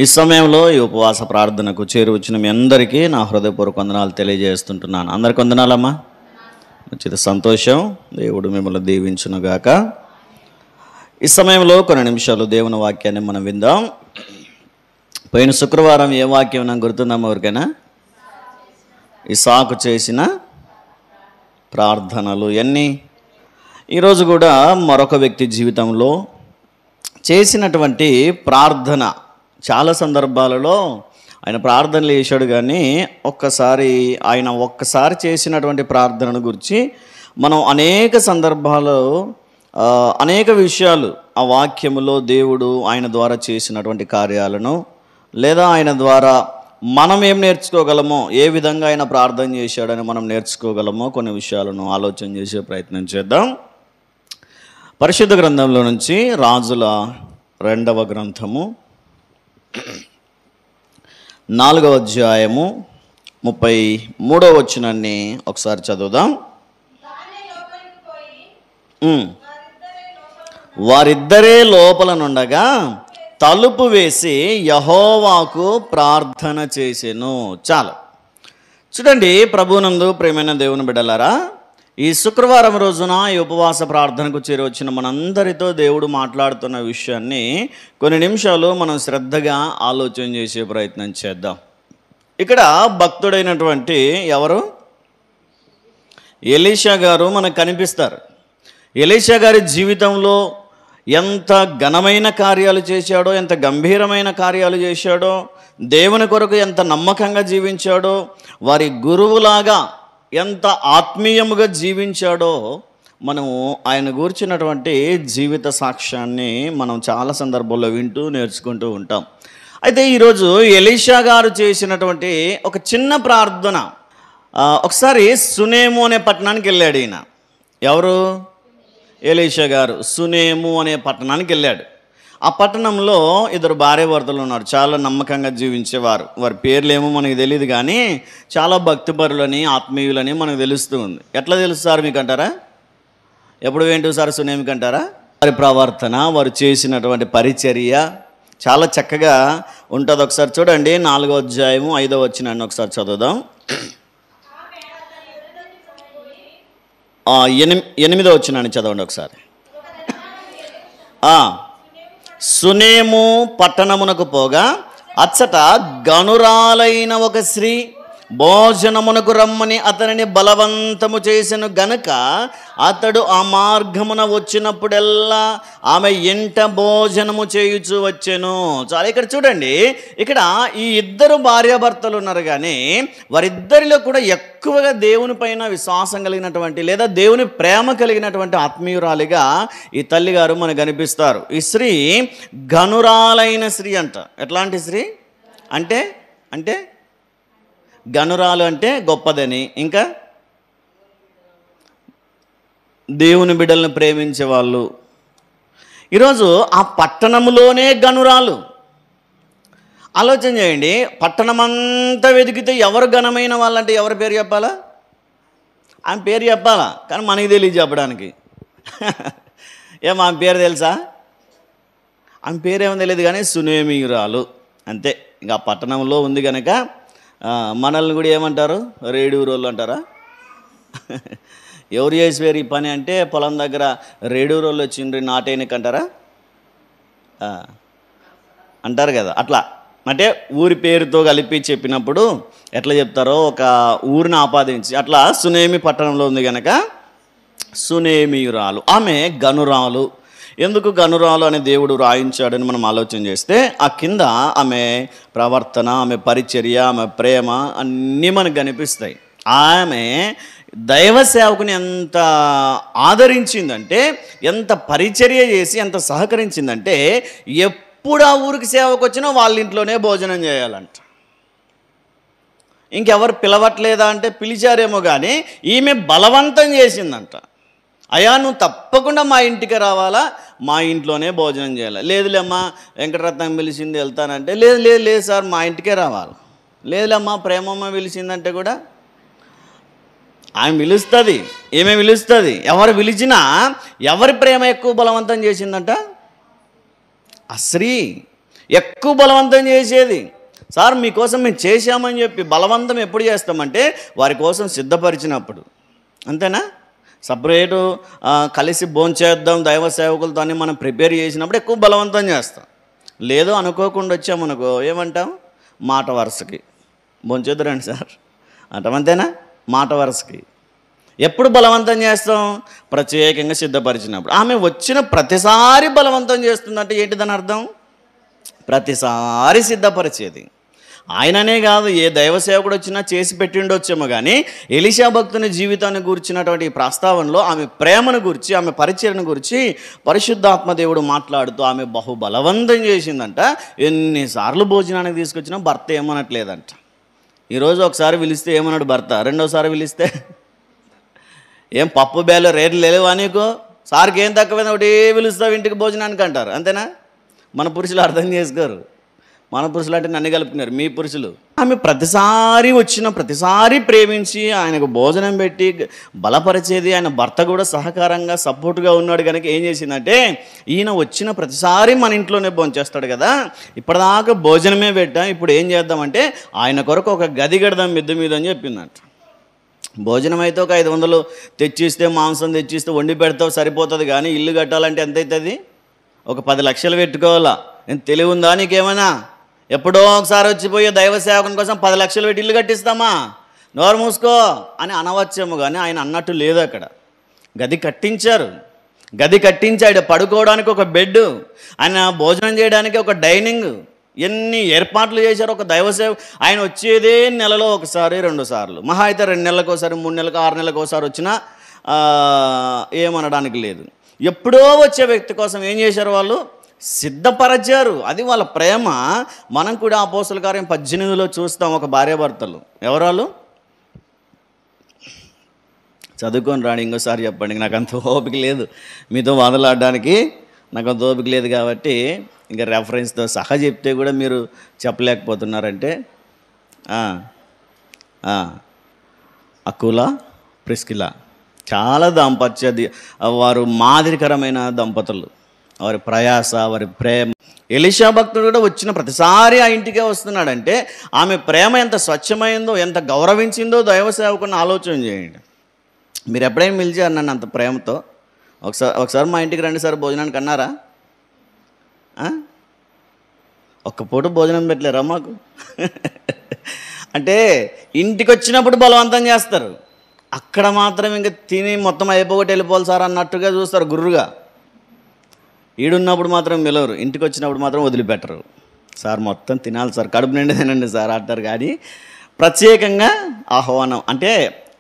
ఈ సమయంలో ఈ ఉపవాస ప్రార్థనకు చేరువచ్చిన మీ అందరికీ నా హృదయపూర్వక వందనాలు తెలియజేస్తుంటున్నాను. అందరికి వందనాలమ్మా. మంచిది, సంతోషం. దేవుడు మిమ్మల్ని దీవించునుగాక. ఈ సమయంలో కొన్ని నిమిషాలు దేవుని వాక్యాన్ని మనం విందాం. పోయిన శుక్రవారం ఏ వాక్యం నాకు గుర్తుందమ్మా ఎవరికైనా? ఇస్సాకు చేసిన ప్రార్థనలు ఎన్ని. ఈరోజు కూడా మరొక వ్యక్తి జీవితంలో చేసినటువంటి ప్రార్థన, చాలా సందర్భాలలో ఆయన ప్రార్థనలు చేశాడు, కానీ ఆయన ఒక్కసారి చేసినటువంటి ప్రార్థనను గురించి మనం అనేక సందర్భాల్లో అనేక విషయాలు ఆ వాక్యములో దేవుడు ఆయన ద్వారా చేసినటువంటి కార్యాలను, లేదా ఆయన ద్వారా మనం ఏం నేర్చుకోగలమో, ఏ విధంగా ఆయన ప్రార్థన చేశాడని మనం నేర్చుకోగలమో కొన్ని విషయాలను ఆలోచన చేసే ప్రయత్నం చేద్దాం. పరిశుద్ధ గ్రంథంలో నుంచి రాజుల 2వ గ్రంథము 4వ అధ్యాయము 33వ వచనాన్ని ఒకసారి చదువుదాం. వారిద్దరే లోపల నుండగా తలుపు వేసి యెహోవాకు ప్రార్థన చేసెను. చాలు. చూడండి, ప్రభువునందు ప్రియమైన దేవుని బిడ్డలారా, ఈ శుక్రవారం రోజున ఈ ఉపవాస ప్రార్థనకు చేరవచ్చిన మనందరితో దేవుడు మాట్లాడుతున్న విషయాన్ని కొన్ని నిమిషాలు మనం శ్రద్ధగా ఆలోచన చేసే ప్రయత్నం చేద్దాం. ఇక్కడ భక్తుడైనటువంటి ఎవరు? ఎలీషా గారు మనకు కనిపిస్తారు. ఎలీషా గారి జీవితంలో ఎంత ఘనమైన కార్యాలు చేశాడో, ఎంత గంభీరమైన కార్యాలు చేశాడో, దేవుని కొరకు ఎంత నమ్మకంగా జీవించాడో, వారి గురువులాగా ఎంత ఆత్మీయముగా జీవించాడో మనము ఆయన గూర్చినటువంటి జీవిత సాక్ష్యాన్ని మనం చాలా సందర్భాల్లో వింటూ నేర్చుకుంటూ ఉంటాం. అయితే ఈరోజు ఎలీషా గారు చేసినటువంటి ఒక చిన్న ప్రార్థన. ఒకసారి సునేము అనే పట్టణానికి వెళ్ళాడు ఈయన. ఎవరు? ఎలీషా గారు సునేము అనే పట్టణానికి వెళ్ళాడు. ఆ పట్టణంలో 2 భార్యాభర్తలు ఉన్నారు, చాలా నమ్మకంగా జీవించేవారు. వారి పేర్లేమో మనకు తెలియదు, కానీ చాలా భక్తిపరులని, ఆత్మీయులని మనకు తెలుస్తూ ఉంది. ఎట్లా తెలుస్తారు మీకు అంటారా? ఎప్పుడు ఏంటో సార్ సునేమికి అంటారా? వారి ప్రవర్తన, వారు చేసినటువంటి పరిచర్య చాలా చక్కగా ఉంటుంది. ఒకసారి చూడండి, 4వ అధ్యాయము 5వ వచనాన్ని ఒకసారి చదువుదాం. 8వ వచనాన్ని చదవండి ఒకసారి. సునేము పట్టణమునకు పోగా అచ్చట గనురాలైన ఒక స్త్రీ భోజనమునకు రమ్మని అతనిని బలవంతము చేసెను గనుక అతడు ఆ మార్గమున వచ్చినప్పుడెల్లా ఆమె ఇంట భోజనము చేయుచు వచ్చెను. చాలా. ఇక్కడ చూడండి, ఇక్కడ ఈ 2 భార్యాభర్తలు ఉన్నారు, కానీ వారిద్దరిలో కూడా ఎక్కువగా దేవుని పైన విశ్వాసం కలిగినటువంటి, లేదా దేవుని ప్రేమ కలిగినటువంటి ఆత్మీయురాలిగా ఈ తల్లిగారు మనకు కనిపిస్తారు. ఈ స్త్రీ గనురాలైన స్త్రీ అంట. ఎట్లాంటి స్త్రీ అంటే? గనురాలు అంటే గొప్పదని, ఇంకా దేవుని బిడ్డలను ప్రేమించే వాళ్ళు. ఈరోజు ఆ పట్టణంలోనే గనురాలు. ఆలోచన చేయండి, పట్టణమంతా వెతికితే ఎవరు ఘనమైన వాళ్ళంటే ఎవరి పేరు చెప్పాలా? ఆమె పేరు చెప్పాలా, కానీ మనకి తెలియదు చెప్పడానికి. ఆమె పేరు తెలుసా? ఆమె పేరేమో తెలియదు, కానీ సునేమియురాలు అంతే. ఇంకా ఆ పట్టణంలో ఉంది కనుక మనల్ని కూడా ఏమంటారు? రేడూరోళ్ళు అంటారా? ఎవరు చేసిపోయారు ఈ పని అంటే, పొలం దగ్గర రేడూరోళ్ళు వచ్చిండ్రి నాటేనికి అంటారా? అంటారు కదా. అట్లా అంటే ఊరి పేరుతో కలిపి చెప్పినప్పుడు ఎట్లా చెప్తారో, ఒక ఊరిని ఆపాదించి అట్లా. సునేమి పట్టణంలో ఉంది కనుక సునేమియురాలు, ఆమె గనురాలు. ఎందుకు గనురాలు అని దేవుడు రాయించాడని మనం ఆలోచన చేస్తే, ఆ కింద ఆమె ప్రవర్తన, ఆమె పరిచర్య, ఆమె ప్రేమ అన్నీ మనకు కనిపిస్తాయి. ఆమె దైవ సేవకుని ఎంత ఆదరించిందంటే, ఎంత పరిచర్య చేసి ఎంత సహకరించిందంటే, ఎప్పుడు ఆ ఊరికి సేవకు వచ్చినా వాళ్ళ ఇంట్లోనే భోజనం చేయాలంట. ఇంకెవరు పిలవట్లేదా అంటే పిలిచారేమో, కానీ ఈమె బలవంతం చేసిందంట. అయ్యా, నువ్వు తప్పకుండా మా ఇంటికి రావాలా, మా ఇంట్లోనే భోజనం చేయాలి. లేదులేమ్మా వెంకటరత్నం పిలిచింది వెళ్తానంటే, లేదు సార్ మా ఇంటికే రావాలి. లేదులేమ్మా ప్రేమమ్మ పిలిచిందంటే కూడా ఆమె పిలుస్తుంది, ఏమే పిలుస్తుంది. ఎవరు పిలిచినా ఎవరి ప్రేమ ఎక్కువ బలవంతం చేసిందంట? ఆ స్త్రీ. ఎక్కువ బలవంతం చేసేది. సార్ మీకోసం మేము చేశామని చెప్పి బలవంతం ఎప్పుడు చేస్తామంటే వారి కోసం సిద్ధపరిచినప్పుడు. అంతేనా? సపరేటు కలిసి భోంచేద్దాం దైవ సేవకులతో అని మనం ప్రిపేర్ చేసినప్పుడు ఎక్కువ బలవంతం చేస్తాం. లేదు అనుకోకుండా వచ్చామనుకో ఏమంటాం? మాట వరుసకి భోంచేద్దురండి సార్ అంటాం. అంతేనా? మాట వరుసకి. ఎప్పుడు బలవంతం చేస్తాం? ప్రత్యేకంగా సిద్ధపరిచినప్పుడు. ఆమె వచ్చిన ప్రతిసారి బలవంతం చేస్తుందంటే ఏంటిదని అర్థం? ప్రతిసారి సిద్ధపరిచేది. ఆయననే కాదు, ఏ దైవ సేవకుడు వచ్చినా చేసి పెట్టిండొచ్చేమో, కానీ ఎలీషా భక్తుని జీవితాన్ని గురించినటువంటి ప్రస్తావనలో ఆమె ప్రేమను గురించి, ఆమె పరిచయను గురించి పరిశుద్ధాత్మ దేవుడు మాట్లాడుతూ ఆమె బహుబలవంతం చేసిందంట. ఎన్నిసార్లు భోజనానికి తీసుకొచ్చినా భర్త ఏమనట్లేదంట. ఈరోజు ఒకసారి పిలిస్తే ఏమన్నాడు భర్త, రెండోసారి పిలిస్తే ఏం పప్పు బేలు రేట్లు లేవా నీకు, సార్కి ఏం తక్కువైంది ఒకటి పిలుస్తావు ఇంటికి భోజనానికి అంటారు. అంతేనా? మన పురుషులు అర్థం చేసుకోరు. మన పురుషులు అంటే నన్ను కలుపుకున్నారు, మీ పురుషులు. ఆమె ప్రతిసారి వచ్చిన ప్రతిసారి ప్రేమించి ఆయనకు భోజనం పెట్టి బలపరిచేది. ఆయన భర్త కూడా సహకారంగా సపోర్ట్గా ఉన్నాడు కనుక ఏం చేసిందంటే, ఈయన వచ్చిన ప్రతిసారి మన ఇంట్లోనే భోంచేస్తాడు కదా, ఇప్పటిదాకా భోజనమే పెట్టాం, ఇప్పుడు ఏం చేద్దామంటే ఆయన కొరకు ఒక గది కడదాం మిద్దె మీద అని చెప్పిందంట. భోజనం అయితే ఒక 500 తెచ్చిస్తే, మాంసం తెచ్చిస్తే వండి పెడతావు సరిపోతుంది, కానీ ఇల్లు కట్టాలంటే ఎంత అవుతుంది? ఒక 10 లక్షలు పెట్టుకోవాలా. నేను తెలివి ఉందా నీకేమైనా? ఎప్పుడో ఒకసారి వచ్చిపోయే దైవ సేవకుని కోసం 10 లక్షలు పెట్టి ఇల్లు కట్టిస్తామా? నోరు మూసుకో అని అనవచ్చేమో, కానీ ఆయన అన్నట్టు లేదు. అక్కడ గది కట్టించారు. గది కట్టించాడు. పడుకోవడానికి ఒక బెడ్, ఆయన భోజనం చేయడానికి ఒక డైనింగ్, ఎన్ని ఏర్పాట్లు చేశారు. ఒక దైవ సేవ ఆయన వచ్చేదే నెలలో ఒకసారి 2 సార్లు, మహా అయితే 2 నెలలకు ఒకసారి, 3 నెలలకు 6 నెలలకు ఒకసారి వచ్చినా ఏమనడానికి లేదు. ఎప్పుడో వచ్చే వ్యక్తి కోసం ఏం చేశారు? వాళ్ళు సిద్ధపరచారు. అది వాళ్ళ ప్రేమ. మనం కూడా అపోస్తల కార్యం 18లో చూస్తాం. ఒక భార్యాభర్తలు, ఎవరాలు? చదువుకొని రాని ఇంకోసారి చెప్పండి. నాకు అంత ఓపిక లేదు, మీతో వాదలాడడానికి నాకు అంత ఓపిక లేదు. కాబట్టి ఇంకా రెఫరెన్స్తో సహా చెప్తే కూడా మీరు చెప్పలేకపోతున్నారంటే అకుల ప్రిస్కిలా చాలా వారు మాదిరికరమైన దంపతులు. వారి ప్రయాస, వారి ప్రేమ. ఎలీషా భక్తుడు కూడా వచ్చిన ప్రతిసారి ఆ ఇంటికే వస్తున్నాడంటే ఆమె ప్రేమ ఎంత స్వచ్ఛమైందో, ఎంత గౌరవించిందో దైవ సేవకుని ఆలోచన చేయండి. మీరు ఎప్పుడైనా పిలిచారు నన్ను అంత ప్రేమతో? ఒకసారి మా ఇంటికి రండి సార్ భోజనానికి అన్నారా? ఒక్క పూట భోజనం పెట్టలేరా మాకు? అంటే ఇంటికి వచ్చినప్పుడు బలవంతం చేస్తారు, అక్కడ మాత్రం ఇంకా తిని మొత్తం అయిపోగొట్టి వెళ్ళిపోవాలి సార్ అన్నట్టుగా చూస్తారు గుర్రుగా. ఈడున్నప్పుడు మాత్రం పిలవరు, ఇంటికి వచ్చినప్పుడు మాత్రం వదిలిపెట్టరు. సార్ మొత్తం తినాలి సార్, కడుపు నిండి తినండి సార్ అంటారు. కానీ ప్రత్యేకంగా ఆహ్వానం అంటే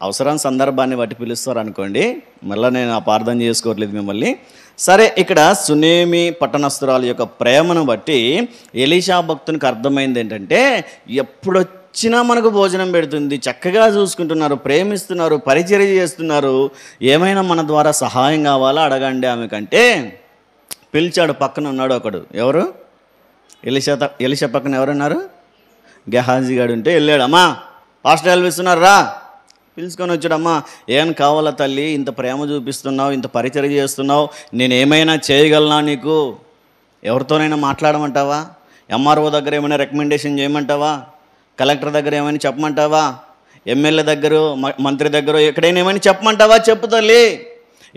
అవసరం సందర్భాన్ని బట్టి పిలుస్తారు అనుకోండి. మళ్ళీ నేను అపార్థం చేసుకోవట్లేదు మిమ్మల్ని. సరే, ఇక్కడ సునేమి పట్టణస్తురాల యొక్క ప్రేమను బట్టి ఎలీషా భక్తునికి అర్థమైంది ఏంటంటే, ఎప్పుడొచ్చినా మనకు భోజనం పెడుతుంది, చక్కగా చూసుకుంటున్నారు, ప్రేమిస్తున్నారు, పరిచర్య చేస్తున్నారు. ఏమైనా మన ద్వారా సహాయం కావాలా అడగండి ఆమెకంటే పిలిచాడు. పక్కన ఉన్నాడు ఒకడు. ఎవరు? ఎలీషా పక్కన ఎవరున్నారు? గెహాజీ గారు ఉంటే వెళ్ళాడు. అమ్మా పాస్టర్ ఎల్విస్తున్నారు రా, పిలుచుకొని వచ్చాడమ్మా. ఏం కావాలా తల్లి, ఇంత ప్రేమ చూపిస్తున్నావు, ఇంత పరిచర్య చేస్తున్నావు, నేను ఏమైనా చేయగలనా నీకు? ఎవరితోనైనా మాట్లాడమంటావా? ఎంఆర్ఓ దగ్గర ఏమైనా రికమెండేషన్ చేయమంటావా? కలెక్టర్ దగ్గర ఏమైనా చెప్పమంటావా? ఎమ్మెల్యే దగ్గర, మంత్రి దగ్గర ఎక్కడైనా ఏమైనా చెప్పమంటావా? చెప్పు తల్లి.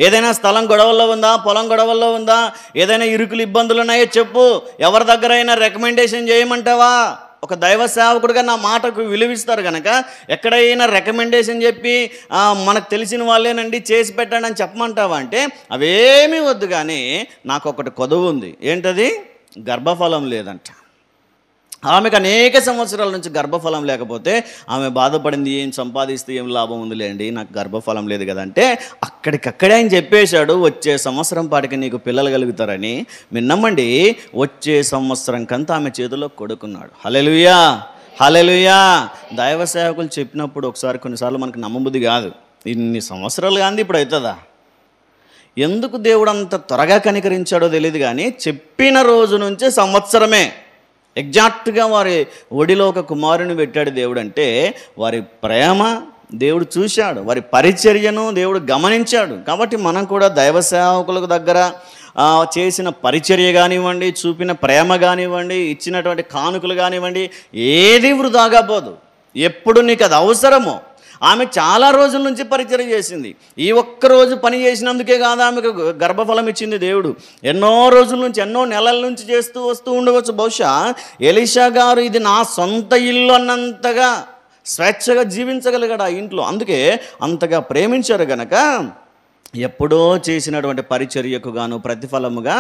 ఏదైనా స్థలం గొడవల్లో ఉందా, పొలం గొడవల్లో ఉందా, ఏదైనా ఇరుకులు ఇబ్బందులు ఉన్నాయో చెప్పు. ఎవరి దగ్గర అయినా రికమెండేషన్ చేయమంటావా? ఒక దైవ సేవకుడిగా నా మాటకు విలువిస్తారు కనుక ఎక్కడైనా రికమెండేషన్ చెప్పి మనకు తెలిసిన వాళ్ళేనండి చేసి పెట్టండి అని చెప్పమంటావా అంటే అవేమీ వద్దు, కానీ నాకు ఒకటి కొదువు ఉంది. ఏంటది? గర్భఫలం లేదంట. ఆమెకు అనేక సంవత్సరాల నుంచి గర్భఫలం లేకపోతే ఆమె బాధపడింది. ఏం సంపాదిస్తే ఏం లాభం ఉందిలేండి, నాకు గర్భఫలం లేదు కదంటే అక్కడికక్కడే ఆయన చెప్పేశాడు, వచ్చే సంవత్సరం పాటికి నీకు పిల్లలు కలుగుతారని. మీరు నమ్మండి, వచ్చే సంవత్సరం కంతా ఆమె చేతిలో కొడుకున్నాడు. హల్లెలూయా, హల్లెలూయా. దైవ సేవకులు చెప్పినప్పుడు ఒకసారి కొన్నిసార్లు మనకు నమ్మబుద్ధి కాదు. ఇన్ని సంవత్సరాలు కానీ ఇప్పుడు అవుతుందా? ఎందుకు దేవుడు అంత త్వరగా కనికరించాడో తెలియదు, కానీ చెప్పిన రోజు నుంచే సంవత్సరమే ఎగ్జాక్ట్గా వారి ఒడిలో ఒక కుమారుని పెట్టాడు దేవుడు. అంటే వారి ప్రేమ, దేవుడు చూశాడు, వారి పరిచర్యను దేవుడు గమనించాడు. కాబట్టి మనం కూడా దైవ సేవకులకు దగ్గర చేసిన పరిచర్య కానివ్వండి, చూపిన ప్రేమ కానివ్వండి, ఇచ్చినటువంటి కానుకలు కానివ్వండి, ఏది వృధాగా పోదు. ఎప్పుడు నీకు అది అవసరమో. ఆమె చాలా రోజుల నుంచి పరిచర్య చేసింది. ఈ ఒక్కరోజు పని చేసినందుకే కాదు ఆమెకు గర్భఫలం ఇచ్చింది దేవుడు. ఎన్నో రోజుల నుంచి, ఎన్నో నెలల నుంచి చేస్తూ వస్తూ ఉండవచ్చు. బహుశా ఎలీషా గారు ఇది నా సొంత ఇల్లు అన్నంతగా స్వేచ్ఛగా జీవించగలిగాడు ఆ ఇంట్లో. అందుకే అంతగా ప్రేమించారు గనక ఎప్పుడో చేసినటువంటి పరిచర్యకు గాను ప్రతిఫలముగా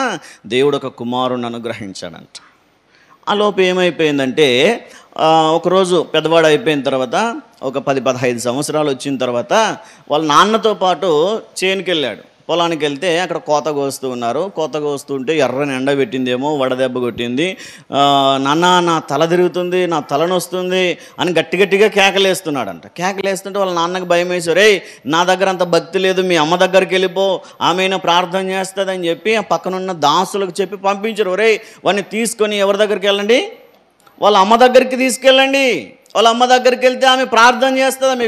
దేవుడు ఒక కుమారుని అనుగ్రహించాడంట. ఆ లోపు ఏమైపోయిందంటే ఒకరోజు పెద్దవాడు అయిపోయిన తర్వాత ఒక 10-15 సంవత్సరాలు వచ్చిన తర్వాత వాళ్ళ నాన్నతో పాటు చేనుకి వెళ్ళాడు. పొలానికి వెళ్తే అక్కడ కోత కోస్తూ ఉన్నారు. కోత కోస్తుంటే ఎర్రని ఎండ పెట్టిందేమో, వడదెబ్బ కొట్టింది. నాన్న నా తల తిరుగుతుంది, నా తలనొస్తుంది అని గట్టిగా కేకలేస్తున్నాడంట. కేకలేస్తుంటే వాళ్ళ నాన్నకు భయం వేసి, రే నా దగ్గర అంత భక్తి లేదు, మీ అమ్మ దగ్గరికి వెళ్ళిపో, ఆమెను ప్రార్థన చేస్తుందని చెప్పి ఆ పక్కనున్న దాసులకు చెప్పి పంపించారు. రే వాడిని తీసుకొని ఎవరి దగ్గరికి వెళ్ళండి, వాళ్ళ అమ్మ దగ్గరికి తీసుకెళ్ళండి. వాళ్ళ అమ్మ దగ్గరికి వెళ్తే ఆమె ప్రార్థన చేస్తుంది, ఆమె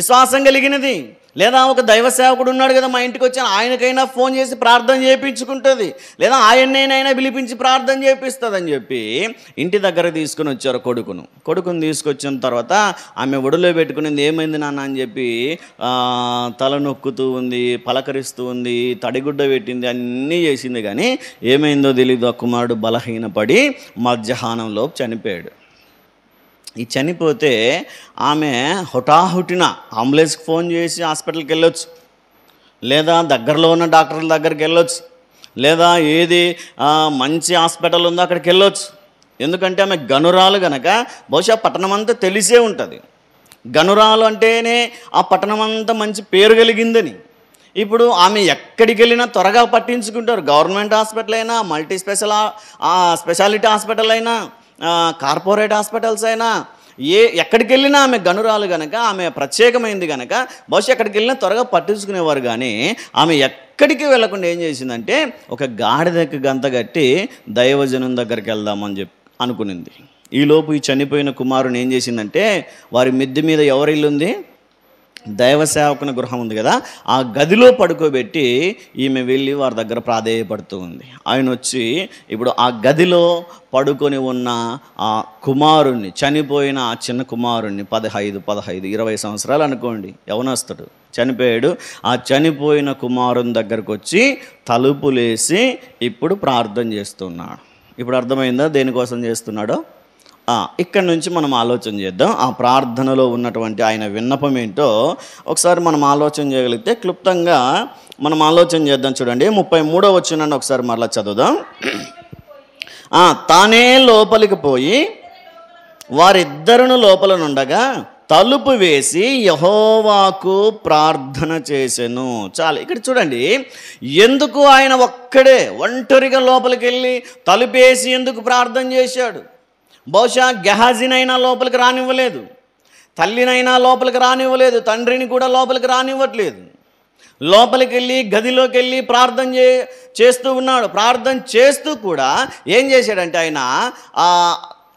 విశ్వాసం కలిగినది. లేదా ఒక దైవ సేవకుడు ఉన్నాడు కదా మా ఇంటికి వచ్చాను, ఆయనకైనా ఫోన్ చేసి ప్రార్థన చేయించుకుంటుంది, లేదా ఆయన్నైనా పిలిపించి ప్రార్థన చేపిస్తుంది అని చెప్పి ఇంటి దగ్గర తీసుకుని వచ్చారు కొడుకును తీసుకొచ్చిన తర్వాత ఆమె ఒడిలో పెట్టుకునేది. ఏమైంది నాన్న అని చెప్పి తల నొక్కుతూ ఉంది, పలకరిస్తూ ఉంది, తడిగుడ్డ పెట్టింది, అన్నీ చేసింది. కానీ ఏమైందో తెలీదు. ఆ కుమారుడు బలహీనపడి మధ్యాహ్నంలో చనిపోయాడు. ఈ చనిపోతే ఆమె హుటాహుటిన అంబులెన్స్కి ఫోన్ చేసి హాస్పిటల్కి వెళ్ళొచ్చు, లేదా దగ్గరలో ఉన్న డాక్టర్ల దగ్గరికి వెళ్ళొచ్చు, లేదా ఏది మంచి హాస్పిటల్ ఉందో అక్కడికి వెళ్ళొచ్చు. ఎందుకంటే ఆమె గనురాలు గనక బహుశా పట్టణం అంతా తెలిసే ఉంటుంది. గనురాలు అంటేనే ఆ పట్టణం అంతా మంచి పేరు కలిగిందని. ఇప్పుడు ఆమె ఎక్కడికి వెళ్ళినా త్వరగా పట్టించుకుంటారు. గవర్నమెంట్ హాస్పిటల్ అయినా, మల్టీ స్పెషాలిటీ హాస్పిటల్ అయినా, కార్పొరేట్ హాస్పిటల్స్ అయినా, ఎక్కడికి వెళ్ళినా ఆమె గనురాలు కనుక, ఆమె ప్రత్యేకమైంది కనుక బహుశా ఎక్కడికి వెళ్ళినా త్వరగా పట్టించుకునేవారు. కానీ ఆమె ఎక్కడికి వెళ్ళకుండా ఏం చేసిందంటే ఒక గాడిదకి గంత కట్టి దైవజనం దగ్గరికి వెళ్దామని చెప్పి అనుకునింది. ఈలోపు ఈ చనిపోయిన కుమారుని ఏం చేసిందంటే వారి మిద్దె మీద ఎవరి ఇల్లు ఉంది, దైవ సేవకుని గృహం ఉంది కదా, ఆ గదిలో పడుకోబెట్టి ఈమె వెళ్ళి వారి దగ్గర ప్రాధేయపడుతూ ఉంది. ఆయన వచ్చి ఇప్పుడు ఆ గదిలో పడుకొని ఉన్న ఆ కుమారుణ్ణి, చనిపోయిన ఆ చిన్న కుమారుణ్ణి 15, 20 సంవత్సరాలు అనుకోండి, యవనస్తుడు చనిపోయాడు. ఆ చనిపోయిన కుమారుని దగ్గరకు వచ్చి తలుపులేసి ఇప్పుడు ప్రార్థన చేస్తున్నాడు. ఇప్పుడు అర్థమైందా దేనికోసం చేస్తున్నాడో? ఇక్కడి నుంచి మనం ఆలోచన చేద్దాం. ఆ ప్రార్థనలో ఉన్నటువంటి ఆయన విన్నపం ఏంటో ఒకసారి మనం ఆలోచన చేయగలిగితే క్లుప్తంగా మనం ఆలోచన చేద్దాం. చూడండి 33వ వచనాన్ని ఒకసారి మరలా చదువుదాం. తానే లోపలికి పోయి వారిద్దరును లోపల నుండగా తలుపు వేసి యెహోవాకు ప్రార్థన చేసెను. చాలు. ఇక్కడ చూడండి, ఎందుకు ఆయన ఒక్కడే ఒంటరిగా లోపలికి వెళ్ళి తలుపేసి ఎందుకు ప్రార్థన చేశాడు? బహుశా గెహాజీనైనా లోపలికి రానివ్వలేదు, తల్లినైనా లోపలికి రానివ్వలేదు, తండ్రిని కూడా లోపలికి రానివ్వట్లేదు. లోపలికి వెళ్ళి గదిలోకి వెళ్ళి ప్రార్థన చేస్తూ ఉన్నాడు. ప్రార్థన చేస్తూ కూడా ఏం చేశాడంటే ఆయన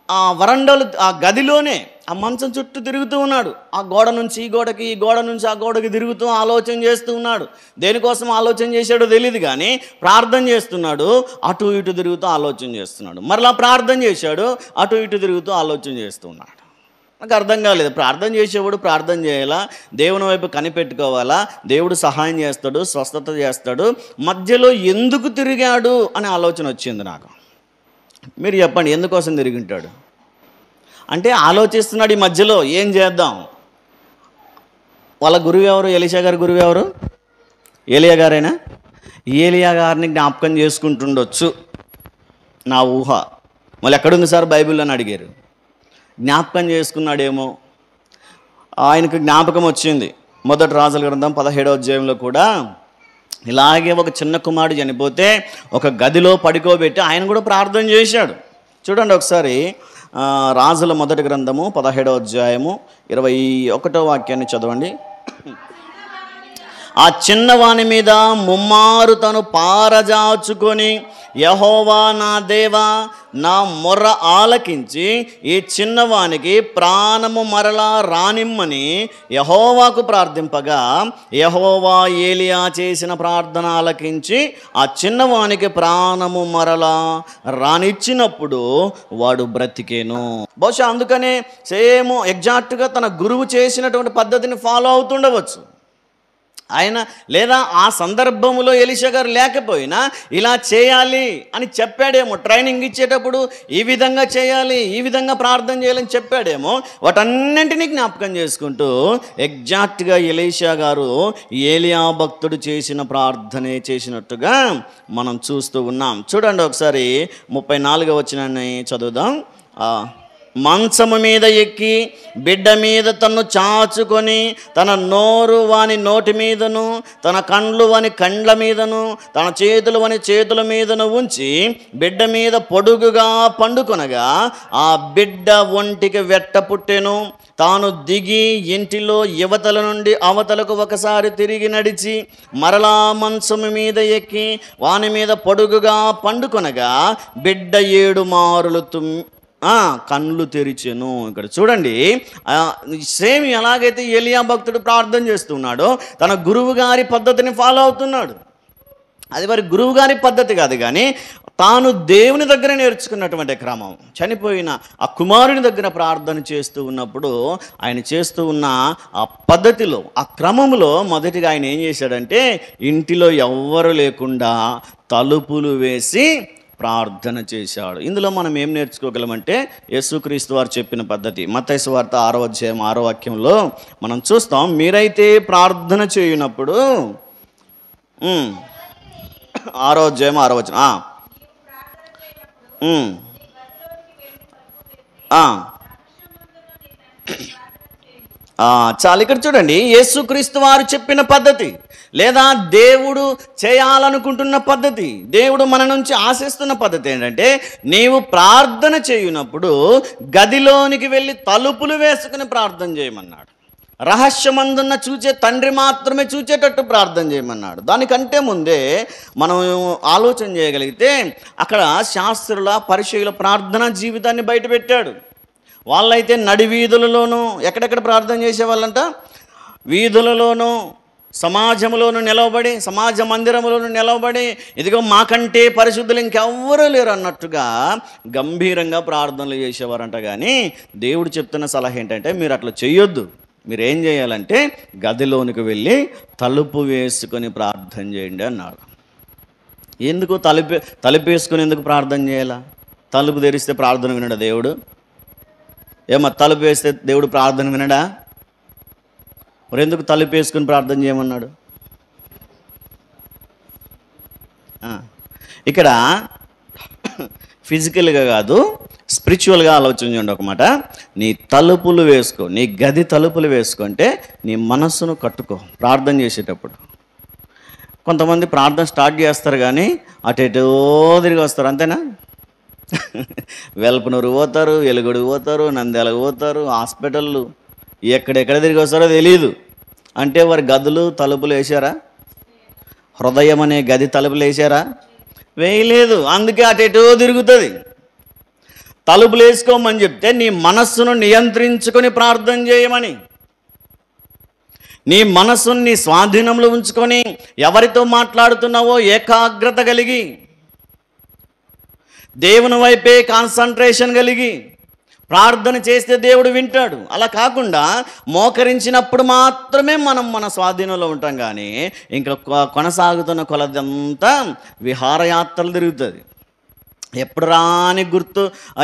ఆ వరండాలు, ఆ గదిలోనే ఆ మంచం చుట్టూ తిరుగుతూ ఉన్నాడు. ఆ గోడ నుంచి ఈ గోడకి, ఈ గోడ నుంచి ఆ గోడకి తిరుగుతూ ఆలోచన చేస్తూ ఉన్నాడు. దేనికోసం ఆలోచన చేశాడో తెలియదు కానీ ప్రార్థన చేస్తున్నాడు, అటు ఇటు తిరుగుతూ ఆలోచన చేస్తున్నాడు. మరలా ప్రార్థన చేశాడు, అటు ఇటు తిరుగుతూ ఆలోచన చేస్తున్నాడు. నాకు అర్థం కాలేదు. ప్రార్థన చేసేవాడు ప్రార్థన చేయాలా, దేవుని వైపు కనిపెట్టుకోవాలా, దేవుడు సహాయం చేస్తాడు, స్వస్థత చేస్తాడు. మధ్యలో ఎందుకు తిరిగాడు అనే ఆలోచన వచ్చింది నాకు. మీరు చెప్పండి, ఎందుకోసం తిరిగి ఉంటాడు అంటే? ఆలోచిస్తున్నాడు ఈ మధ్యలో ఏం చేద్దాం. వాళ్ళ గురువు ఎవరు? ఎలీషా గారి గురువు ఎవరు? ఏలియా గారేనా? ఏలియా గారిని జ్ఞాపకం చేసుకుంటుండొచ్చు నా ఊహ. మళ్ళీ ఎక్కడుంది సార్ బైబిల్లో అని అడిగారు. జ్ఞాపకం చేసుకున్నాడేమో. ఆయనకు జ్ఞాపకం వచ్చింది. మొదటి రాజుల గ్రంథం 17వ అధ్యాయంలో కూడా ఇలాగే ఒక చిన్న కుమారుడు చనిపోతే ఒక గదిలో పడుకోబెట్టి ఆయన కూడా ప్రార్థన చేశాడు. చూడండి ఒకసారి రాజుల మొదటి గ్రంథము 17వ అధ్యాయము 21వ వాక్యాన్ని చదవండి. ఆ చిన్నవాని మీద ముమ్మారు తను పారజాచుకొని యెహోవా నా దేవా, నా మొర్ర ఆలకించి ఈ చిన్నవానికి ప్రాణము మరలా రానిమ్మని యెహోవాకు ప్రార్థింపగా, యెహోవా ఏలియా చేసిన ప్రార్థన ఆలకించి ఆ చిన్నవానికి ప్రాణము మరలా రానిచ్చినప్పుడు వాడు బ్రతికేను. బహుశా అందుకనే సేమ్ ఎగ్జాక్ట్గా తన గురువు చేసినటువంటి పద్ధతిని ఫాలో అవుతుండవచ్చు ఆయన. లేదా ఆ సందర్భంలో ఎలీషా గారు లేకపోయినా ఇలా చేయాలి అని చెప్పాడేమో, ట్రైనింగ్ ఇచ్చేటప్పుడు ఈ విధంగా చేయాలి, ఈ విధంగా ప్రార్థన చేయాలని చెప్పాడేమో. వాటన్నింటినీ జ్ఞాపకం చేసుకుంటూ ఎగ్జాక్ట్గా ఎలీషా గారు ఏలియా భక్తుడు చేసిన ప్రార్థనే చేసినట్టుగా మనం చూస్తూ ఉన్నాం. చూడండి ఒకసారి 34వ వచనాన్ని చదువుదాం. మంచము మీద ఎక్కి బిడ్డ మీద తన్ను చాచుకొని తన నోరు వాని నోటి మీదను తన కండ్లు వాని కండ్ల మీదను తన చేతులు వాని చేతుల మీదను ఉంచి బిడ్డ మీద పొడుగుగా పండుకొనగా ఆ బిడ్డ ఒంటికి వెట్ట పుట్టెను. తాను దిగి ఇంటిలో యువతల నుండి అవతలకు ఒకసారి తిరిగి నడిచి మరలా మంచము మీద ఎక్కి వాని మీద పొడుగుగా పండుకొనగా బిడ్డ 7 మారులు కళ్ళు తెరిచెను. ఇక్కడ చూడండి, సేమ్ ఎలాగైతే ఏలియా భక్తుడు ప్రార్థన చేస్తున్నాడో తన గురువు గారి పద్ధతిని ఫాలో అవుతున్నాడు. అది మరి గురువు గారి పద్ధతి కాదు, కానీ తాను దేవుని దగ్గర నేర్చుకున్నటువంటి క్రమం. చనిపోయిన ఆ కుమారుని దగ్గర ప్రార్థన చేస్తూ ఉన్నప్పుడు ఆయన చేస్తూ ఉన్న ఆ పద్ధతిలో, ఆ క్రమంలో మొదటిగా ఆయన ఏం చేశాడంటే ఇంటిలో ఎవ్వరు లేకుండా తలుపులు వేసి ప్రార్థన చేశాడు. ఇందులో మనం ఏం నేర్చుకోగలమంటే యేసుక్రీస్తు వారు చెప్పిన పద్ధతి. మత్తయి సువార్త 6వ అధ్యాయం 6వ వాక్యంలో మనం చూస్తాం, మీరైతే ప్రార్థన చేయునప్పుడు 6వ అధ్యాయం 6వ వచనం చాలా. ఇక్కడ చూడండి, యేసుక్రీస్తు వారు చెప్పిన పద్ధతి, లేదా దేవుడు చేయాలనుకుంటున్న పద్ధతి, దేవుడు మన నుంచి ఆశిస్తున్న పద్ధతి ఏంటంటే, నీవు ప్రార్థన చేయునప్పుడు గదిలోనికి వెళ్ళి తలుపులు వేసుకుని ప్రార్థన చేయమన్నాడు. రహస్యమందున్న చూచే తండ్రి మాత్రమే చూచేటట్టు ప్రార్థన చేయమన్నాడు. దానికంటే ముందే మనం ఆలోచన చేయగలిగితే అక్కడ శాస్త్రుల పరిచయుల ప్రార్థనా జీవితాన్ని బయటపెట్టాడు. వాళ్ళైతే నడి వీధులలోనూ ఎక్కడెక్కడ ప్రార్థన చేసేవాళ్ళంట, వీధులలోనూ సమాజంలోనూ నిలవబడి, సమాజ మందిరంలోనూ నిలవబడి, ఇదిగో మాకంటే పరిశుద్ధులు ఇంకెవ్వరూ లేరు అన్నట్టుగా గంభీరంగా ప్రార్థనలు చేసేవారంట. కానీ దేవుడు చెప్తున్న సలహా ఏంటంటే, మీరు అట్లా చేయొద్దు. మీరు ఏం చేయాలంటే గదిలోనికి వెళ్ళి తలుపు వేసుకొని ప్రార్థన చేయండి అన్నాడు. ఎందుకు తలుపు వేసుకొని ఎందుకు ప్రార్థన చేయాలా? తలుపు తెరిస్తే ప్రార్థన వినడా దేవుడు? ఏమో తలుపు వేస్తే దేవుడు ప్రార్థన వినడా? మరి ఎందుకు తలుపు వేసుకుని ప్రార్థన చేయమన్నాడు? ఇక్కడ ఫిజికల్గా కాదు, స్పిరిచువల్గా ఆలోచన చేయండి. ఒక మాట, నీ తలుపులు వేసుకో, నీ గది తలుపులు వేసుకుంటే నీ మనస్సును కట్టుకో ప్రార్థన చేసేటప్పుడు. కొంతమంది ప్రార్థన స్టార్ట్ చేస్తారు కానీ అటెటో తిరిగి వస్తారు, అంతేనా? వెల్పనూరు పోతారు, వెలుగుడు పోతారు, నంద్యాలకు పోతారు, హాస్పిటళ్ళు ఎక్కడెక్కడ తిరిగి వస్తారో తెలియదు. అంటే వారి గదులు తలుపులు వేసారా? హృదయం అనే గది తలుపులు వేసారా? వేయలేదు. అందుకే అటెటో తిరుగుతుంది. తలుపులు వేసుకోమని చెప్తే నీ మనస్సును నియంత్రించుకొని ప్రార్థన చేయమని, నీ మనస్సును నీ స్వాధీనంలో ఉంచుకొని ఎవరితో మాట్లాడుతున్నావో ఏకాగ్రత కలిగి, దేవుని వైపే కాన్సన్ట్రేషన్ కలిగి ప్రార్థన చేస్తే దేవుడు వింటాడు. అలా కాకుండా మోకరించినప్పుడు మాత్రమే మనం మన స్వాధీనంలో ఉంటాం. కానీ ఇంకా కొనసాగుతున్న కొలదంతా విహారయాత్రలు తిరుగుతుంది.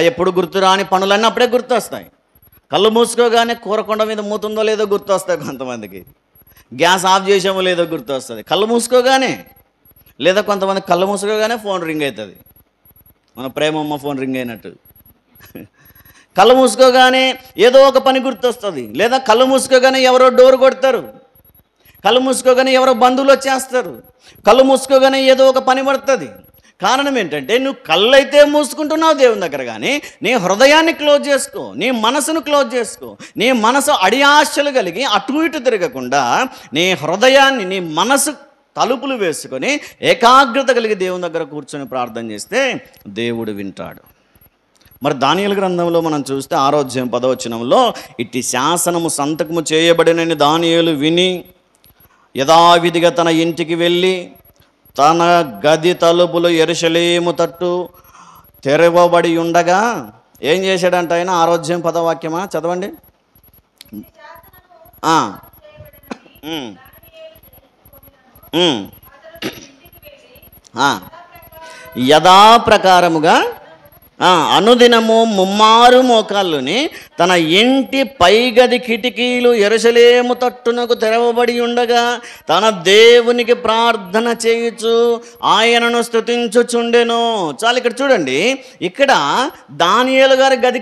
ఎప్పుడు గుర్తు రాని పనులన్నీ అప్పుడే గుర్తు వస్తాయి. కళ్ళు మూసుకోగానే కూరకొండ మీద మూతుందో లేదో గుర్తు వస్తాయి కొంతమందికి, గ్యాస్ ఆఫ్ చేసామో లేదో గుర్తు వస్తుంది కళ్ళు మూసుకోగానే. లేదా కొంతమంది కళ్ళు మూసుకోగానే ఫోన్ రింగ్ అవుతుంది, మన ప్రేమమ్మ ఫోన్ రింగ్ అయినట్టు. కళ్ళు మూసుకోగానే ఏదో ఒక పని గుర్తొస్తుంది. లేదా కళ్ళు మూసుకోగానే ఎవరో డోర్ కొడతారు, కళ్ళు మూసుకోగానే ఎవరో బంధువులు వచ్చేస్తారు, కళ్ళు మూసుకోగానే ఏదో ఒక పని పడుతుంది. కారణం ఏంటంటే నువ్వు కళ్ళైతే మూసుకుంటున్నావు దేవుని దగ్గర, కానీ నీ హృదయాన్ని క్లోజ్ చేసుకో, నీ మనసును క్లోజ్ చేసుకో. నీ మనసు అడియాశలు కలిగి అటు ఇటు తిరగకుండా నీ హృదయాన్ని, నీ మనసు తలుపులు వేసుకొని ఏకాగ్రత కలిగి దేవుని దగ్గర కూర్చొని ప్రార్థన చేస్తే దేవుడు వింటాడు. మరి దానియేలు గ్రంథంలో మనం చూస్తే 6వ అధ్యాయం 10వ వచనంలో, ఇట్టి శాసనము సంతకము చేయబడినని దానియేలు విని యథావిధిగా తన ఇంటికి వెళ్ళి తన గది తలుపులు యెరూషలేము తట్టు తెరవబడి ఉండగా ఏం చేశాడంట ఆయన? 6వ అధ్యాయం 10వ వాక్యమా చదవండి. యథాప్రకారముగా అనుదినము ముమ్మారు మోకాళ్ళుని తన ఇంటి పైగది కిటికీలు యెరూషలేము తట్టునకు తెరవబడి ఉండగా తన దేవునికి ప్రార్థన చేయుచు ఆయనను స్తుతించుచుండెను. చాలు, ఇక్కడ చూడండి, ఇక్కడ దానియేలు గారి గది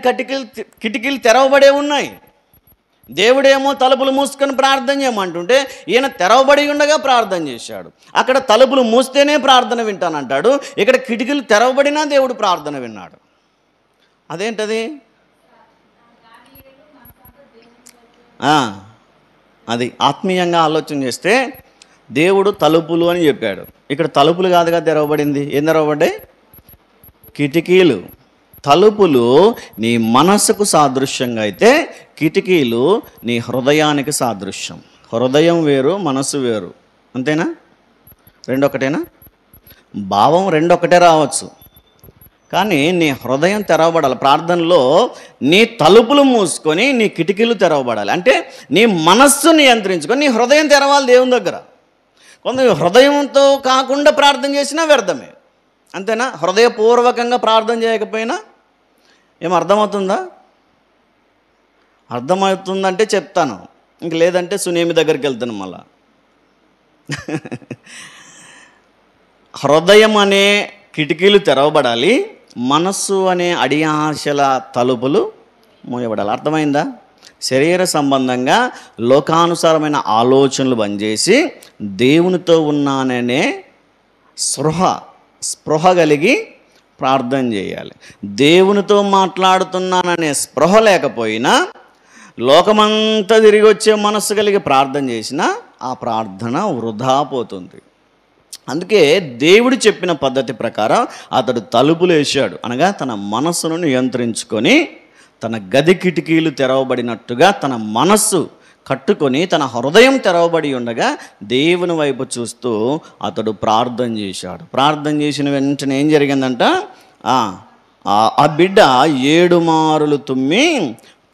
కిటికీలు తెరవబడే ఉన్నాయి. దేవుడేమో తలుపులు మూసుకొని ప్రార్థన చేయమంటుంటే ఈయన తెరవబడి ఉండగా ప్రార్థన చేశాడు. అక్కడ తలుపులు మూస్తేనే ప్రార్థన వింటానంటాడు, ఇక్కడ కిటికీలు తెరవబడినా దేవుడు ప్రార్థన విన్నాడు. అదేంటది? అది ఆత్మీయంగా ఆలోచన చేస్తే దేవుడు తలుపులు అని చెప్పాడు. ఇక్కడ తలుపులు కాదుగా తెరవబడింది. ఏం తెరవబడ్డాయి? కిటికీలు. తలుపులు నీ మనస్సుకు సాదృశ్యంగా అయితే కిటికీలు నీ హృదయానికి సాదృశ్యం. హృదయం వేరు, మనస్సు వేరు. అంతేనా? రెండొకటేనా? భావం రెండొకటే రావచ్చు, కానీ నీ హృదయం తెరవబడాలి. ప్రార్థనలో నీ తలుపులు మూసుకొని నీ కిటికీలు తెరవబడాలి. అంటే నీ మనస్సు నియంత్రించుకొని నీ హృదయం తెరవాలి దేవుని దగ్గర. కొంత హృదయంతో కాకుండా ప్రార్థన చేసినా వ్యర్థమే. అంతేనా? హృదయపూర్వకంగా ప్రార్థన చేయకపోయినా ఏం అర్థమవుతుందా? అర్థమవుతుందంటే చెప్తాను, ఇంక లేదంటే సునేమి దగ్గరికి వెళ్తాను మళ్ళా. హృదయం అనే కిటికీలు తెరవబడాలి, మనస్సు అనే అడియాశల తలుపులు మూయబడాలి. అర్థమైందా? శరీర సంబంధంగా లోకానుసారమైన ఆలోచనలు బంద్ చేసి దేవునితో ఉన్నాననే స్పృహ కలిగి ప్రార్థన చేయాలి. దేవునితో మాట్లాడుతున్నాననే స్పృహ లేకపోయినా లోకమంతా తిరిగి వచ్చే మనస్సు కలిగి ప్రార్థన చేసినా ఆ ప్రార్థన వృధా పోతుంది. అందుకే దేవుడు చెప్పిన పద్ధతి ప్రకారం అతడు తలుపులు వేశాడు. అనగా తన మనస్సును నియంత్రించుకొని తన గది కిటికీలు తెరవబడినట్టుగా తన మనస్సు కట్టుకొని తన హృదయం తెరవబడి ఉండగా దేవుని వైపు చూస్తూ అతడు ప్రార్థన చేశాడు. ప్రార్థన చేసిన వెంటనే ఏం జరిగిందంట? ఆ బిడ్డ 7 మారులు తుమ్మి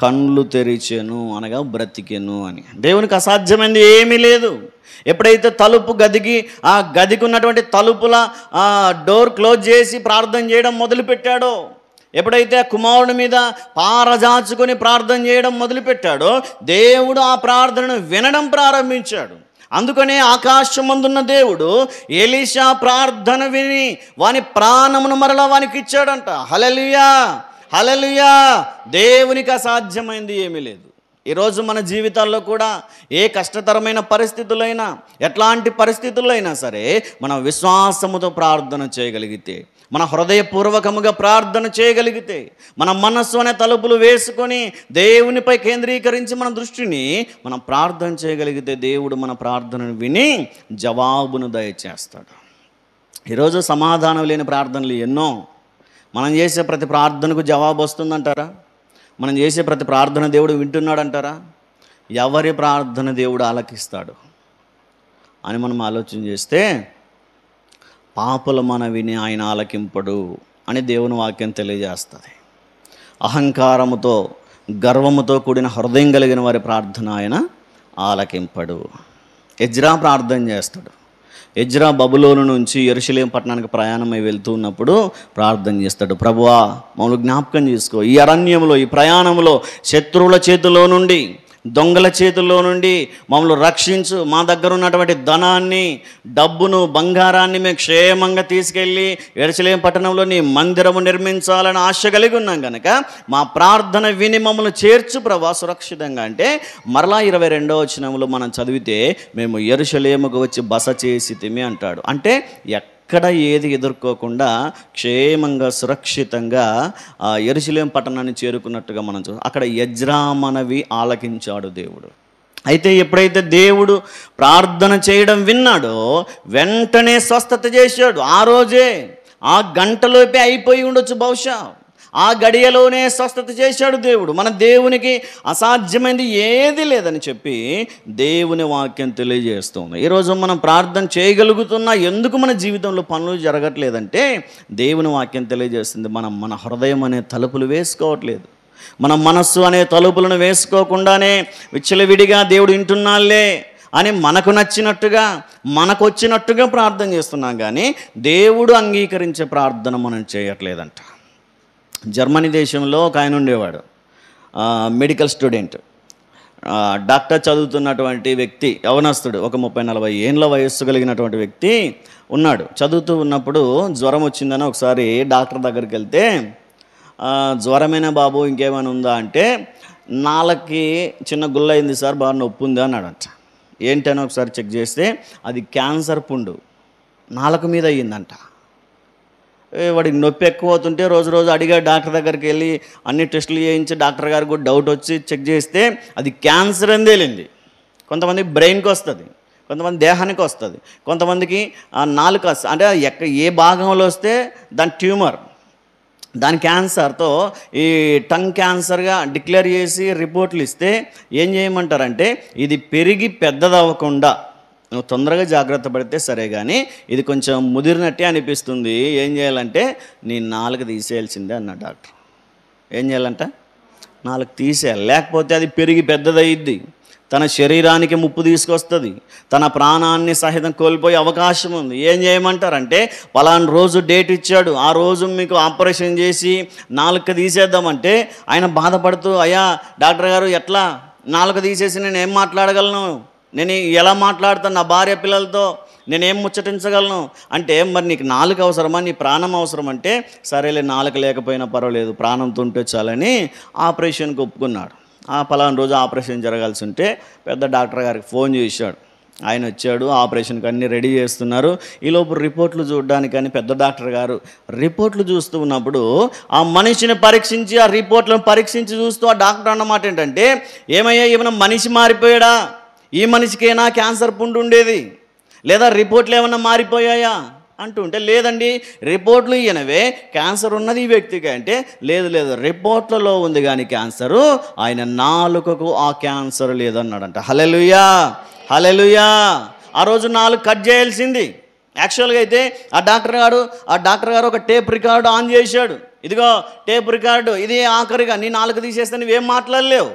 కళ్ళు తెరిచెను, అనగా బ్రతికెను అని. దేవునికి అసాధ్యమైనది ఏమీ లేదు. ఎప్పుడైతే ఆ గదికి ఉన్నటువంటి తలుపుల డోర్ క్లోజ్ చేసి ప్రార్థన చేయడం మొదలుపెట్టాడో, ఎప్పుడైతే కుమారుడి మీద పారజాచుకొని ప్రార్థన చేయడం మొదలుపెట్టాడో దేవుడు ఆ ప్రార్థనను వినడం ప్రారంభించాడు. అందుకనే ఆకాశమందున్న దేవుడు ఎలీషా ప్రార్థన విని వాని ప్రాణమును మరలా వానికి ఇచ్చాడంట. హల్లెలూయా, హల్లెలూయా. దేవునికి అసాధ్యమైంది ఏమీ లేదు. ఈరోజు మన జీవితాల్లో కూడా ఏ కష్టతరమైన పరిస్థితులైనా, ఎట్లాంటి పరిస్థితుల్లో అయినా సరే మనం విశ్వాసముతో ప్రార్థన చేయగలిగితే, మన హృదయపూర్వకముగా ప్రార్థన చేయగలిగితే, మన మనస్సు అనే తలుపులు వేసుకొని దేవునిపై కేంద్రీకరించి మన దృష్టిని మనం ప్రార్థన చేయగలిగితే దేవుడు మన ప్రార్థనను విని జవాబును దయచేస్తాడు. ఈరోజు సమాధానం లేని ప్రార్థనలు ఎన్నో. మనం చేసే ప్రతి ప్రార్థనకు జవాబు వస్తుందంటారా? మనం చేసే ప్రతి ప్రార్థన దేవుడు వింటున్నాడంటారా? ఎవరి ప్రార్థన దేవుడు ఆలకిస్తాడు అని మనం ఆలోచన చేస్తే పాపుల మనవిని ఆయన ఆలకింపడు అని దేవుని వాక్యం తెలియజేస్తుంది. అహంకారముతో గర్వముతో కూడిన హృదయం కలిగిన వారి ప్రార్థన ఆయన ఆలకింపడు. ఎజ్రా ప్రార్థన చేస్తాడు. ఎజ్రా బబులోను నుంచి యెరూషలేము పట్టణానికి ప్రయాణమై వెళ్తూ ఉన్నప్పుడు ప్రార్థన చేస్తాడు. ప్రభువా, మమ్మల్ని జ్ఞాపకం చేసుకో. ఈ అరణ్యంలో, ఈ ప్రయాణంలో శత్రువుల చేతిలో నుండి, దొంగల చేతుల్లో నుండి మమ్మల్ని రక్షించు. మా దగ్గర ఉన్నటువంటి ధనాన్ని, డబ్బును, బంగారాన్ని మేము క్షేమంగా తీసుకెళ్ళి యెరూషలేము పట్టణంలో నీ మందిరము నిర్మించాలని ఆశ కలిగి ఉన్నాం కనుక మా ప్రార్థన విని మమ్మల్ని చేర్చు ప్రభా సురక్షితంగా. అంటే మరలా 22వ వచనంలో మనం చదివితే మేము యెరూషలేముకు వచ్చి బస చేసితిమి అంటాడు. అంటే ఎక్కడ ఏది ఎదుర్కోకుండా క్షేమంగా సురక్షితంగా యెరూషలేము పట్టణాన్ని చేరుకున్నట్టుగా మనం అక్కడ ఎజ్రా మనవి ఆలకించాడు దేవుడు. అయితే ఎప్పుడైతే దేవుడు ప్రార్థన చేయడం విన్నాడో వెంటనే స్వస్థత చేశాడు. ఆ రోజే, ఆ గంటలోపే అయిపోయి ఉండొచ్చు బహుశా, ఆ గడియలోనే స్వస్థత చేశాడు దేవుడు. మన దేవునికి అసాధ్యమైనది ఏది లేదని చెప్పి దేవుని వాక్యం తెలియజేస్తుంది. ఈరోజు మనం ప్రార్థన చేయగలుగుతున్నా ఎందుకు మన జీవితంలో పనులు జరగట్లేదంటే దేవుని వాక్యం తెలియజేస్తుంది, మనం మన హృదయం అనే తలుపులు వేసుకోవట్లేదు. మన మనస్సు అనే తలుపులను వేసుకోకుండానే విచ్చలవిడిగా దేవుడు వింటున్నాలే అని మనకు నచ్చినట్టుగా మనకు వచ్చినట్టుగా ప్రార్థన చేస్తున్నాం, కానీ దేవుడు అంగీకరించే ప్రార్థన మనం చేయట్లేదంట. జర్మనీ దేశంలో ఒక ఆయన ఉండేవాడు, మెడికల్ స్టూడెంట్, డాక్టర్ చదువుతున్నటువంటి వ్యక్తి, యవనస్తుడు, ఒక 30-40 ఏళ్ళ వయస్సు కలిగినటువంటి వ్యక్తి ఉన్నాడు. చదువుతూ ఉన్నప్పుడు జ్వరం వచ్చిందని ఒకసారి డాక్టర్ దగ్గరికి వెళ్తే, జ్వరమేనా బాబు, ఇంకేమైనా ఉందా అంటే, నాలుగుకి చిన్న గుల్ల అయింది సార్, బాగా నొప్పి ఉంది అన్నాడంట. ఏంటని ఒకసారి చెక్ చేస్తే అది క్యాన్సర్ పుండు నాలుక మీద అయ్యిందంట. వాడికి నొప్పి ఎక్కువ అవుతుంటే రోజు రోజు అడిగాడు డాక్టర్ దగ్గరికి వెళ్ళి, అన్ని టెస్టులు చేయించి డాక్టర్ గారికి కూడా డౌట్ వచ్చి చెక్ చేస్తే అది క్యాన్సర్ అని తేలింది. కొంతమందికి బ్రెయిన్కి వస్తుంది, కొంతమంది దేహానికి వస్తుంది, కొంతమందికి నాలుక, అంటే ఏ భాగంలో వస్తే దాని ట్యూమర్, దాని క్యాన్సర్తో ఈ టంగ్ క్యాన్సర్గా డిక్లేర్ చేసి రిపోర్ట్లు ఇస్తే ఏం చేయమంటారంటే, ఇది పెరిగి పెద్దదవ్వకుండా నువ్వు తొందరగా జాగ్రత్త పడితే సరే, కానీ ఇది కొంచెం ముదిరినట్టే అనిపిస్తుంది, ఏం చేయాలంటే నీ నాలుక తీసేయాల్సిందే అన్న డాక్టర్. ఏం చేయాలంట? నాలుక తీసేయాలి, లేకపోతే అది పెరిగి పెద్దదయ్యిద్ది, తన శరీరానికి ముప్పు తీసుకొస్తుంది, తన ప్రాణాన్ని సహితం కోల్పోయే అవకాశం ఉంది. ఏం చేయమంటారంటే, పలానా రోజు డేట్ ఇచ్చాడు, ఆ రోజు మీకు ఆపరేషన్ చేసి నాలుక తీసేద్దామంటే ఆయన బాధపడుతూ, అయ్యా డాక్టర్ గారు ఎట్లా నాలుక తీసేసి నేను ఏం మాట్లాడగలను, నేను ఎలా మాట్లాడతాను నా భార్య పిల్లలతో, నేనేం ముచ్చటించగలను అంటే, మరి నీకు నాలుక అవసరమా, నీ ప్రాణం అవసరం అంటే, సరేలే నాలుక లేకపోయినా పర్వాలేదు ప్రాణంతో ఉంటే చాలని ఆపరేషన్కి ఒప్పుకున్నాడు. పలానా రోజు ఆపరేషన్ జరగాల్సి ఉంటే పెద్ద డాక్టర్ గారికి ఫోన్ చేశాడు. ఆయన వచ్చాడు, ఆపరేషన్కి అన్నీ రెడీ చేస్తున్నారు. ఈలోపు రిపోర్ట్లు చూడడానికి అని పెద్ద డాక్టర్ గారు రిపోర్ట్లు చూస్తూ ఉన్నప్పుడు ఆ మనిషిని పరీక్షించి, ఆ రిపోర్ట్లను పరీక్షించి చూస్తూ ఆ డాక్టర్ అన్నమాట ఏంటంటే, ఏమయ్యా ఏమైనా మనిషి మారిపోయాడా, ఈ మనిషికేనా క్యాన్సర్ పుండు ఉండేది, లేదా రిపోర్ట్లు ఏమన్నా మారిపోయాయా అంటుంటే, లేదండి రిపోర్ట్లు ఈయనవే, క్యాన్సర్ ఉన్నది ఈ వ్యక్తికి అంటే, లేదు రిపోర్ట్లలో ఉంది కానీ క్యాన్సరు, ఆయన నాలుకకు ఆ క్యాన్సర్ లేదన్నాడంట. హల్లెలూయా, హల్లెలూయా. ఆ రోజు నాలుగు కట్ చేయాల్సింది. యాక్చువల్గా అయితే ఆ డాక్టర్ గారు ఒక టేప్ రికార్డు ఆన్ చేశాడు. ఇదిగో టేప్ రికార్డు, ఇది ఆఖరిగా నీ నాలుక తీసేస్తే నువ్వేం మాట్లాడలేవు,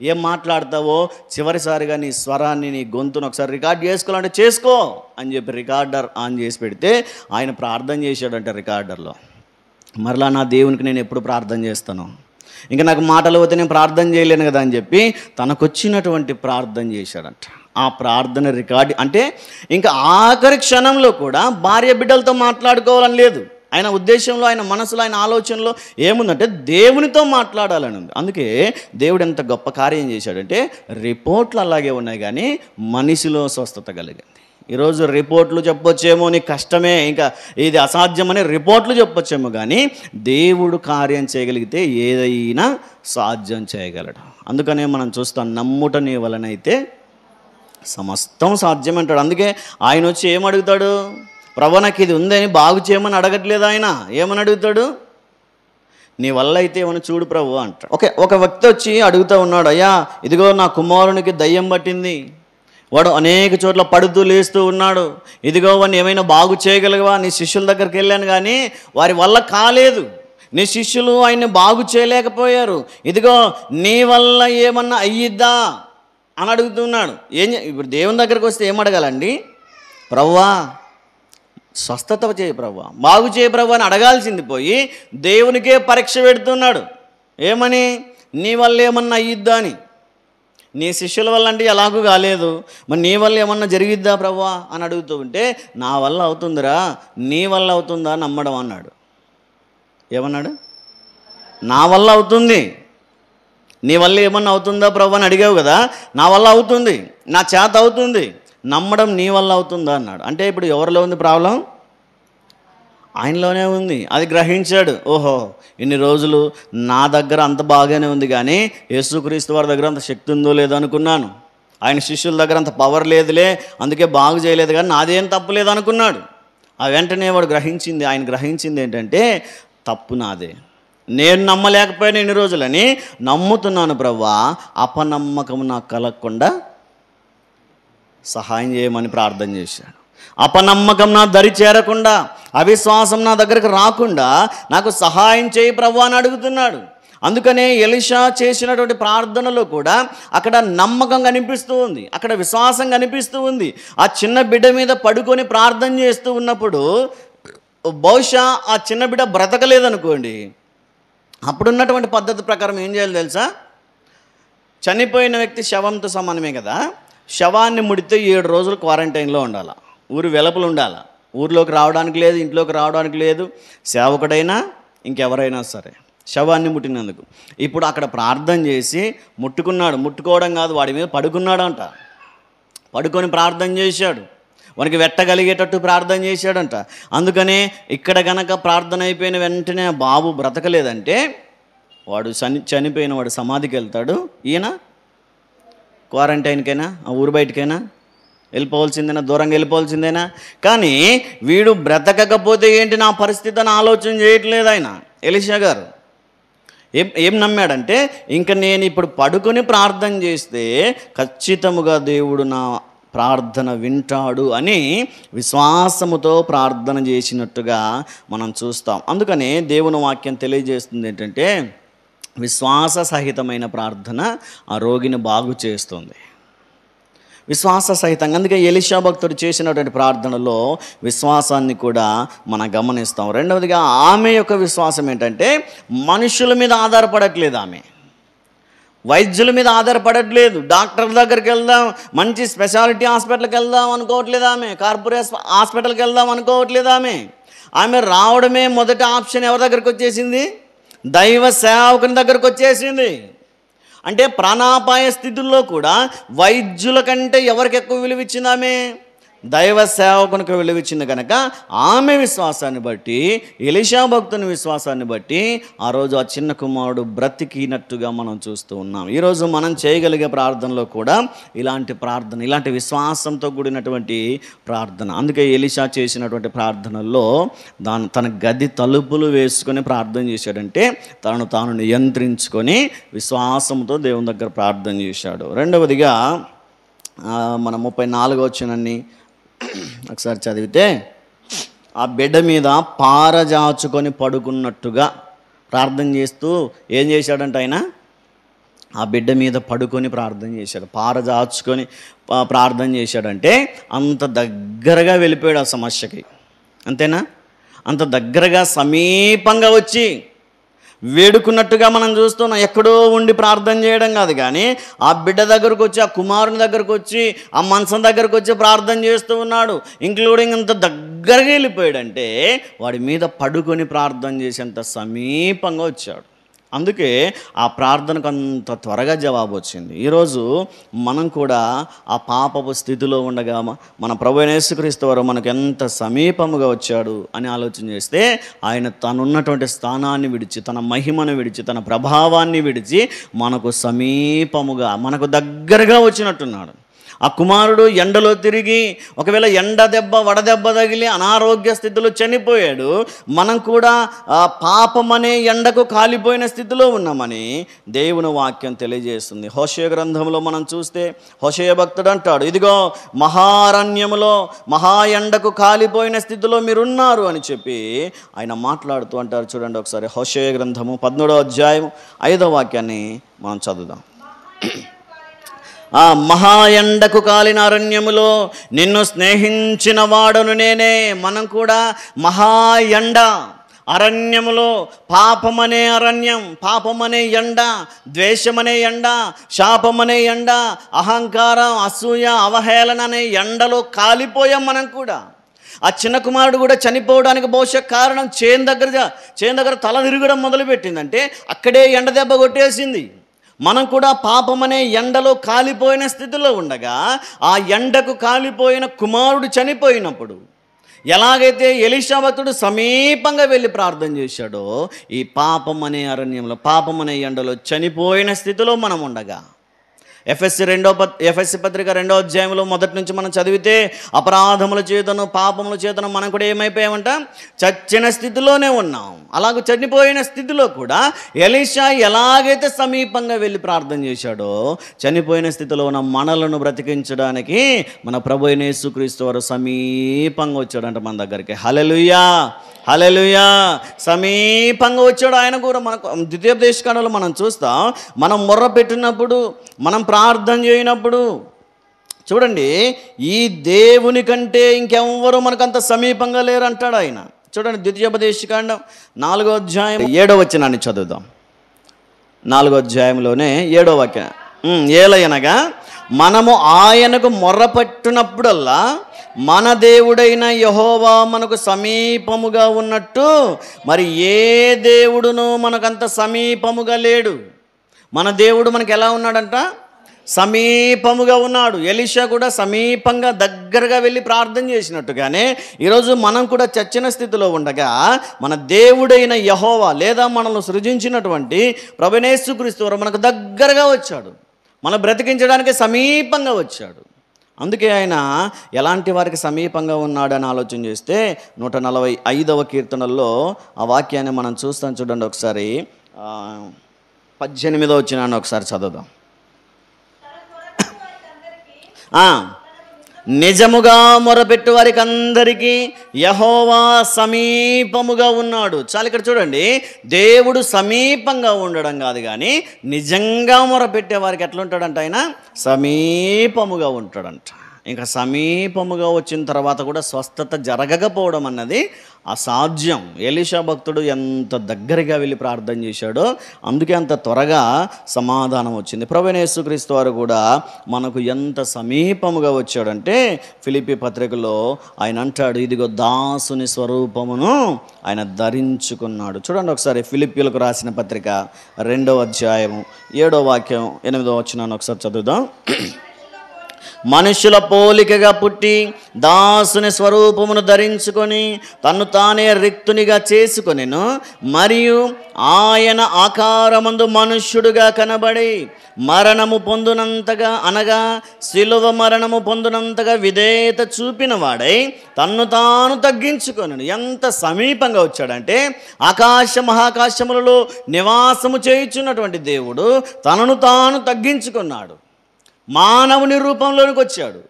ఏం మాట్లాడతావో చివరిసారిగా నీ స్వరాన్ని, నీ గొంతును ఒకసారి రికార్డ్ చేసుకోవాలంటే చేసుకో అని చెప్పి రికార్డర్ ఆన్ చేసి పెడితే ఆయన ప్రార్థన చేశాడంట రికార్డర్లో. మరలా నా దేవునికి నేను ఎప్పుడు ప్రార్థన చేస్తాను, ఇంకా నాకు మాటలు పోతే నేను ప్రార్థన చేయలేను కదా అని చెప్పి తనకొచ్చినటువంటి ప్రార్థన చేశాడంట. ఆ ప్రార్థన రికార్డు అంటే ఇంకా ఆఖరి క్షణంలో కూడా భార్య బిడ్డలతో మాట్లాడుకోవాలని లేదు. ఆయన ఉద్దేశంలో, ఆయన మనసులో, ఆయన ఆలోచనలో ఏముందంటే దేవునితో మాట్లాడాలని ఉంది. అందుకే దేవుడు ఎంత గొప్ప కార్యం చేశాడంటే, రిపోర్ట్లు అలాగే ఉన్నాయి కానీ మనిషిలో స్వస్థత కలిగింది. ఈరోజు రిపోర్ట్లు చెప్పొచ్చేమో నీకు కష్టమే, ఇంకా ఇది అసాధ్యమని రిపోర్ట్లు చెప్పొచ్చేమో, కానీ దేవుడు కార్యం చేయగలిగితే ఏదైనా సాధ్యం చేయగలడు. అందుకనే మనం చూస్తాం, నమ్ముట నీ వలనైతే సమస్తం సాధ్యం అంటాడు. అందుకే ఆయన వచ్చి ఏమడుగుతాడు, ప్రభు నాకు ఇది ఉందని బాగు చేయమని అడగట్లేదు ఆయన, ఏమని అడుగుతాడు, నీ వల్ల అయితే ఏమని చూడు ప్రభు అంటాడు. ఒక వ్యక్తి వచ్చి అడుగుతూ ఉన్నాడు, అయ్యా ఇదిగో నా కుమారునికి దయ్యం పట్టింది, వాడు అనేక చోట్ల పడుతూ లేస్తూ ఉన్నాడు, ఇదిగో వాడిని ఏమైనా బాగు చేయగలవా, నీ శిష్యుల దగ్గరికి వెళ్ళాను కానీ వారి వల్ల కాలేదు, నీ శిష్యులు ఆయన్ని బాగు చేయలేకపోయారు, ఇదిగో నీ వల్ల ఏమన్నా అయ్యిద్దా అని అడుగుతున్నాడు. ఇప్పుడు దేవుని దగ్గరికి వస్తే ఏం అడగాలండి, ప్రభువా స్వస్థత చేయి ప్రభువా, బాగు చేయి ప్రభువా అని అడగాల్సింది పోయి దేవునికే పరీక్ష పెడుతున్నాడు. ఏమని, నీ వల్ల ఏమన్నా అయ్యిద్దా అని. నీ శిష్యుల వల్ల అంటే ఎలాగూ కాలేదు, మరి నీ వల్ల ఏమన్నా జరిగిద్దా ప్రభువా అని అడుగుతూ ఉంటే, నా వల్ల అవుతుందిరా, నీ వల్ల అవుతుందా నమ్మడం అన్నాడు. ఏమన్నాడు, నా వల్ల అవుతుంది, నీ వల్ల ఏమన్నా అవుతుందా ప్రభు అని అడిగావు కదా, నా వల్ల అవుతుంది, నా చేత అవుతుంది, నమ్మడం నీ వల్ల అవుతుందా అన్నాడు. అంటే ఇప్పుడు ఎవరిలో ఉంది ప్రాబ్లం, ఆయనలోనే ఉంది. అది గ్రహించాడు. ఓహో ఇన్ని రోజులు నా దగ్గర అంత బాగానే ఉంది కానీ యేసుక్రీస్తు వారి దగ్గర అంత శక్తి ఉందో లేదో అనుకున్నాను, ఆయన శిష్యుల దగ్గర అంత పవర్ లేదులే, అందుకే బాగు చేయలేదు, కానీ నాదేం తప్పు లేదు అనుకున్నాడు. ఆ వెంటనే వాడు ఆయన గ్రహించింది ఏంటంటే, తప్పు నాదే, నేను నమ్మలేకపోయినా ఇన్ని రోజులని, నమ్ముతున్నాను ప్రభువా, అపనమ్మకం నాకు కలగకుండా సహాయం చేయమని ప్రార్థన చేశాడు. అపనమ్మకం నా దరి చేరకుండా, అవిశ్వాసం నా దగ్గరకు రాకుండా నాకు సహాయం చేయి ప్రభువా అని అడుగుతున్నాడు. అందుకనే ఎలీషా చేసినటువంటి ప్రార్థనలో కూడా అక్కడ నమ్మకం కనిపిస్తూ ఉంది, అక్కడ విశ్వాసం కనిపిస్తూ ఉంది. ఆ చిన్న బిడ్డ మీద పడుకొని ప్రార్థన చేస్తూ ఉన్నప్పుడు బహుశా ఆ చిన్న బిడ్డ బ్రతకలేదనుకోండి, అప్పుడున్నటువంటి పద్ధతి ప్రకారం ఏం చేయాలి తెలుసా? చనిపోయిన వ్యక్తి శవంతో సమానమే కదా, శవాన్ని ముడితే 7 రోజులు క్వారంటైన్లో ఉండాలి, ఊరు వెలుపల ఉండాలి, ఊర్లోకి రావడానికి లేదు, ఇంట్లోకి రావడానికి లేదు, సేవకుడైనా ఇంకెవరైనా సరే శవాన్ని ముట్టినందుకు. ఇప్పుడు అక్కడ ప్రార్థన చేసి ముట్టుకోవడం కాదు, వాడి మీద పడుకున్నాడంట, పడుకొని ప్రార్థన చేశాడు, వానికి వెట్టగలిగేటట్టు ప్రార్థన చేశాడంట. అందుకనే ఇక్కడ గనక ప్రార్థన అయిపోయిన వెంటనే బాబు బ్రతకలేదంటే వాడు చనిపోయిన వాడు సమాధికి వెళ్తాడు, ఈయన క్వారంటైన్కైనా ఆ ఊరు బయటకైనా వెళ్ళిపోవాల్సిందేనా, దూరంగా వెళ్ళిపోవాల్సిందేనా. కానీ వీడు బ్రతకకపోతే ఏంటి నా పరిస్థితి అని ఆలోచన చేయట్లేదు ఆయన ఎలీషా గారు. ఏం నమ్మాడంటే, ఇంక నేను ఇప్పుడు పడుకొని ప్రార్థన చేస్తే ఖచ్చితముగా దేవుడు నా ప్రార్థన వింటాడు అని విశ్వాసముతో ప్రార్థన చేసినట్టుగా మనం చూస్తాం. అందుకనే దేవుని వాక్యం తెలియజేస్తుంది ఏంటంటే, విశ్వాస సహితమైన ప్రార్థన ఆ రోగిని బాగు చేస్తుంది, విశ్వాస సహితంగా. అందుకే ఎలీషా భక్తుడు చేసినటువంటి ప్రార్థనలో విశ్వాసాన్ని కూడా మనం గమనిస్తాం. రెండవదిగా ఆమె యొక్క విశ్వాసం ఏంటంటే, మనుషుల మీద ఆధారపడట్లేదు, ఆమె వైద్యుల మీద ఆధారపడట్లేదు, డాక్టర్ దగ్గరికి వెళ్దాం, మంచి స్పెషాలిటీ హాస్పిటల్కి వెళ్దాం అనుకోవట్లేదు, ఆమె కార్పొరేట్ హాస్పిటల్కి వెళ్దాం అనుకోవట్లేదు. ఆమె రావడమే మొదటి ఆప్షన్ ఎవరి దగ్గరికి వచ్చేసింది? దైవ సేవకుని దగ్గరకు వచ్చేసింది. అంటే ప్రాణాపాయ స్థితుల్లో కూడా వైద్యుల కంటే ఎవరికి ఎక్కువ విలువిచ్చింది? ఆమె దైవ సేవకునికి విలువిచ్చింది. కనుక ఆమె విశ్వాసాన్ని బట్టి, ఎలీషా భక్తుని విశ్వాసాన్ని బట్టి ఆ రోజు ఆ చిన్న కుమారుడు బ్రతికినట్టుగా మనం చూస్తూ ఉన్నాం. ఈరోజు మనం చేయగలిగే ప్రార్థనలో కూడా ఇలాంటి ప్రార్థన, ఇలాంటి విశ్వాసంతో కూడినటువంటి ప్రార్థన. అందుకే ఎలీషా చేసినటువంటి ప్రార్థనల్లో తన గది తలుపులు వేసుకొని ప్రార్థన చేశాడంటే తనను తాను నియంత్రించుకొని విశ్వాసంతో దేవుని దగ్గర ప్రార్థన చేశాడు. రెండవదిగా మన 34వ వచనాన్ని ఒకసారి చదివితే, ఆ బిడ్డ మీద పారజాచుకొని పడుకున్నట్టుగా ప్రార్థన చేస్తూ ఏం చేశాడంటే, ఆయన ఆ బిడ్డ మీద పడుకొని ప్రార్థన చేశాడు, పారజాచుకొని ప్రార్థన చేశాడంటే అంత దగ్గరగా వెళ్ళిపోయాడు ఆ సమస్యకి. అంతేనా? అంత దగ్గరగా సమీపంగా వచ్చి వేడుకున్నట్టుగా మనం చూస్తున్నాం. ఎక్కడో ఉండి ప్రార్థన చేయడం కాదు, కానీ ఆ బిడ్డ దగ్గరకు వచ్చి, ఆ కుమారుని దగ్గరకు వచ్చి, ఆ మంచం దగ్గరకు వచ్చి ప్రార్థన చేస్తూ ఉన్నాడు. ఇంక్లూడింగ్ అంత దగ్గరగా వెళ్ళిపోయాడంటే వాడి మీద పడుకొని ప్రార్థన చేసేంత సమీపంగా వచ్చాడు. అందుకే ఆ ప్రార్థనకు అంత త్వరగా జవాబు వచ్చింది. ఈరోజు మనం కూడా ఆ పాపపు స్థితిలో ఉండగా మన ప్రభువైన యేసుక్రీస్తు వారు మనకు ఎంత సమీపముగా వచ్చాడు అని ఆలోచన చేస్తే, ఆయన తనున్నటువంటి స్థానాన్ని విడిచి, తన మహిమను విడిచి, తన ప్రభావాన్ని విడిచి మనకు సమీపముగా, మనకు దగ్గరగా వచ్చినట్టున్నాడు. ఆ కుమారుడు ఎండలో తిరిగి, ఒకవేళ ఎండ దెబ్బ వడదెబ్బ తగిలి అనారోగ్య స్థితిలో చనిపోయాడు. మనం కూడా ఆ పాపమనే ఎండకు కాలిపోయిన స్థితిలో ఉన్నామని దేవుని వాక్యం తెలియజేస్తుంది. హోషేయ గ్రంథంలో మనం చూస్తే హోషేయ భక్తుడు అంటాడు, ఇదిగో మహారణ్యములో మహా ఎండకు కాలిపోయిన స్థితిలో మీరున్నారు అని చెప్పి ఆయన మాట్లాడుతూ అంటారు. చూడండి ఒకసారి, హోషేయ గ్రంథము 13వ అధ్యాయం 5వ వాక్యాన్ని మనం చదువుదాం. ఆ మహా ఎండకు కాలిన అరణ్యములో నిన్ను స్నేహించిన వాడను నేనే. మనం కూడా మహా ఎండ, అరణ్యములో పాపమనే అరణ్యం, పాపమనే ఎండ, ద్వేషమనే ఎండ, శాపమనే ఎండ, అహంకారం, అసూయ, అవహేళన అనే ఎండలో కాలిపోయాం మనం కూడా. ఆ చిన్న కుమారుడు కూడా చనిపోవడానికి బహుశా కారణం చేను దగ్గర తల తిరగడం మొదలుపెట్టిందంటే అక్కడే ఎండ దెబ్బ కొట్టేసింది. మనం కూడా పాపమనే ఎండలో కాలిపోయిన స్థితిలో ఉండగా, ఆ ఎండకు కాలిపోయిన కుమారుడు చనిపోయినప్పుడు ఎలాగైతే ఎలీషా భక్తుడు సమీపంగా వెళ్ళి ప్రార్థన చేశాడో, ఈ పాపమనే అరణ్యంలో, పాపమనే ఎండలో చనిపోయిన స్థితిలో మనం ఉండగా ఎఫెస్సి పత్రిక 2వ అధ్యాయంలో మొదటి నుంచి మనం చదివితే అపరాధముల చేతను పాపముల చేతను మనం కూడా ఏమైపోయామంట, చచ్చిన స్థితిలోనే ఉన్నాం. అలాగూ చనిపోయిన స్థితిలో కూడా ఎలీషా ఎలాగైతే సమీపంగా వెళ్ళి ప్రార్థన చేశాడో, చనిపోయిన స్థితిలో ఉన్న మనలను బ్రతికించడానికి మన ప్రభు అయిన యేసుక్రీస్తు వారు సమీపంగా వచ్చాడంట మన దగ్గరికి. హల్లెలూయా, హల్లెలూయా. సమీపంగా వచ్చాడు ఆయన కూడా. మనకు ద్వితీయోపదేశకాండంలో మనం చూస్తాం, మనం మొర్ర పెట్టినప్పుడు, మనం ప్రార్థన చేయనప్పుడు చూడండి, ఈ దేవుని కంటే ఇంకెవ్వరూ మనకంత సమీపంగా లేరు అంటాడు ఆయన. చూడండి, ద్వితీయోపదేశకాండం 4వ అధ్యాయం 7వ వచనాన్ని చదువుదాం. 4వ అధ్యాయంలోనే 7వ వాక్యం, ఏలయనగా మనము ఆయనకు మొర్రపెట్టినప్పుడల్లా మన దేవుడైన యెహోవా మనకు సమీపముగా ఉన్నట్టు మరి ఏ దేవుడును మనకంత సమీపముగా లేడు. మన దేవుడు మనకు ఎలా ఉన్నాడంట, సమీపముగా ఉన్నాడు. ఎలీషా కూడా సమీపంగా దగ్గరగా వెళ్ళి ప్రార్థన చేసినట్టుగానే ఈరోజు మనం కూడా చచ్చిన స్థితిలో ఉండగా మన దేవుడైన యెహోవా లేదా మనల్ని సృజించినటువంటి ప్రభువైన యేసుక్రీస్తు వారు మనకు దగ్గరగా వచ్చాడు, మనం బ్రతికించడానికి సమీపంగా వచ్చాడు. అందుకే ఆయన ఎలాంటి వారికి సమీపంగా ఉన్నాడని ఆలోచన చేస్తే 145వ కీర్తనల్లో ఆ వాక్యాన్ని మనం చూస్తాం. చూడండి ఒకసారి, 18వ వచనాన్ని ఒకసారి చదువుదాం. నిజముగా మొరపెట్టు వారికి అందరికీ యెహోవా సమీపముగా ఉన్నాడు. చాలా ఇక్కడ చూడండి, దేవుడు సమీపంగా ఉండడం కాదు కానీ నిజంగా మొరపెట్టే వారికి ఎట్లా ఉంటాడంట, ఆయన సమీపముగా ఉంటాడంట. ఇంకా సమీపముగా వచ్చిన తర్వాత కూడా స్వస్థత జరగకపోవడం అన్నది అసాధ్యం. ఎలీషా భక్తుడు ఎంత దగ్గరగా వెళ్ళి ప్రార్థన చేశాడో అందుకే అంత త్వరగా సమాధానం వచ్చింది. ప్రభువైన యేసుక్రీస్తు వారు కూడా మనకు ఎంత సమీపముగా వచ్చాడంటే ఫిలిప్పీ పత్రికలో ఆయన అంటాడు, ఇదిగో దాసుని స్వరూపమును ఆయన ధరించుకున్నాడు. చూడండి ఒకసారి, ఫిలిప్పీలకు రాసిన పత్రిక 2వ అధ్యాయము 7వ వాక్యం 8వ వచనాన్ని ఒకసారి చదువుదాం. మనుషుల పోలికగా పుట్టి దాసుని స్వరూపమును ధరించుకొని తన్ను తానే రిక్తునిగా చేసుకొనెను, మరియు ఆయన ఆకారమందు మనుష్యుడుగా కనబడి మరణము పొందునంతగా, అనగా శిలువ మరణము పొందునంతగా విధేయత చూపిన వాడై తన్ను తాను తగ్గించుకొనెను. ఎంత సమీపంగా వచ్చాడంటే ఆకాశ మహాకాశములలో నివాసము చేయుచున్నటువంటి దేవుడు తనను తాను తగ్గించుకున్నాడు, మానవుని రూపంలోనికి వచ్చాడు,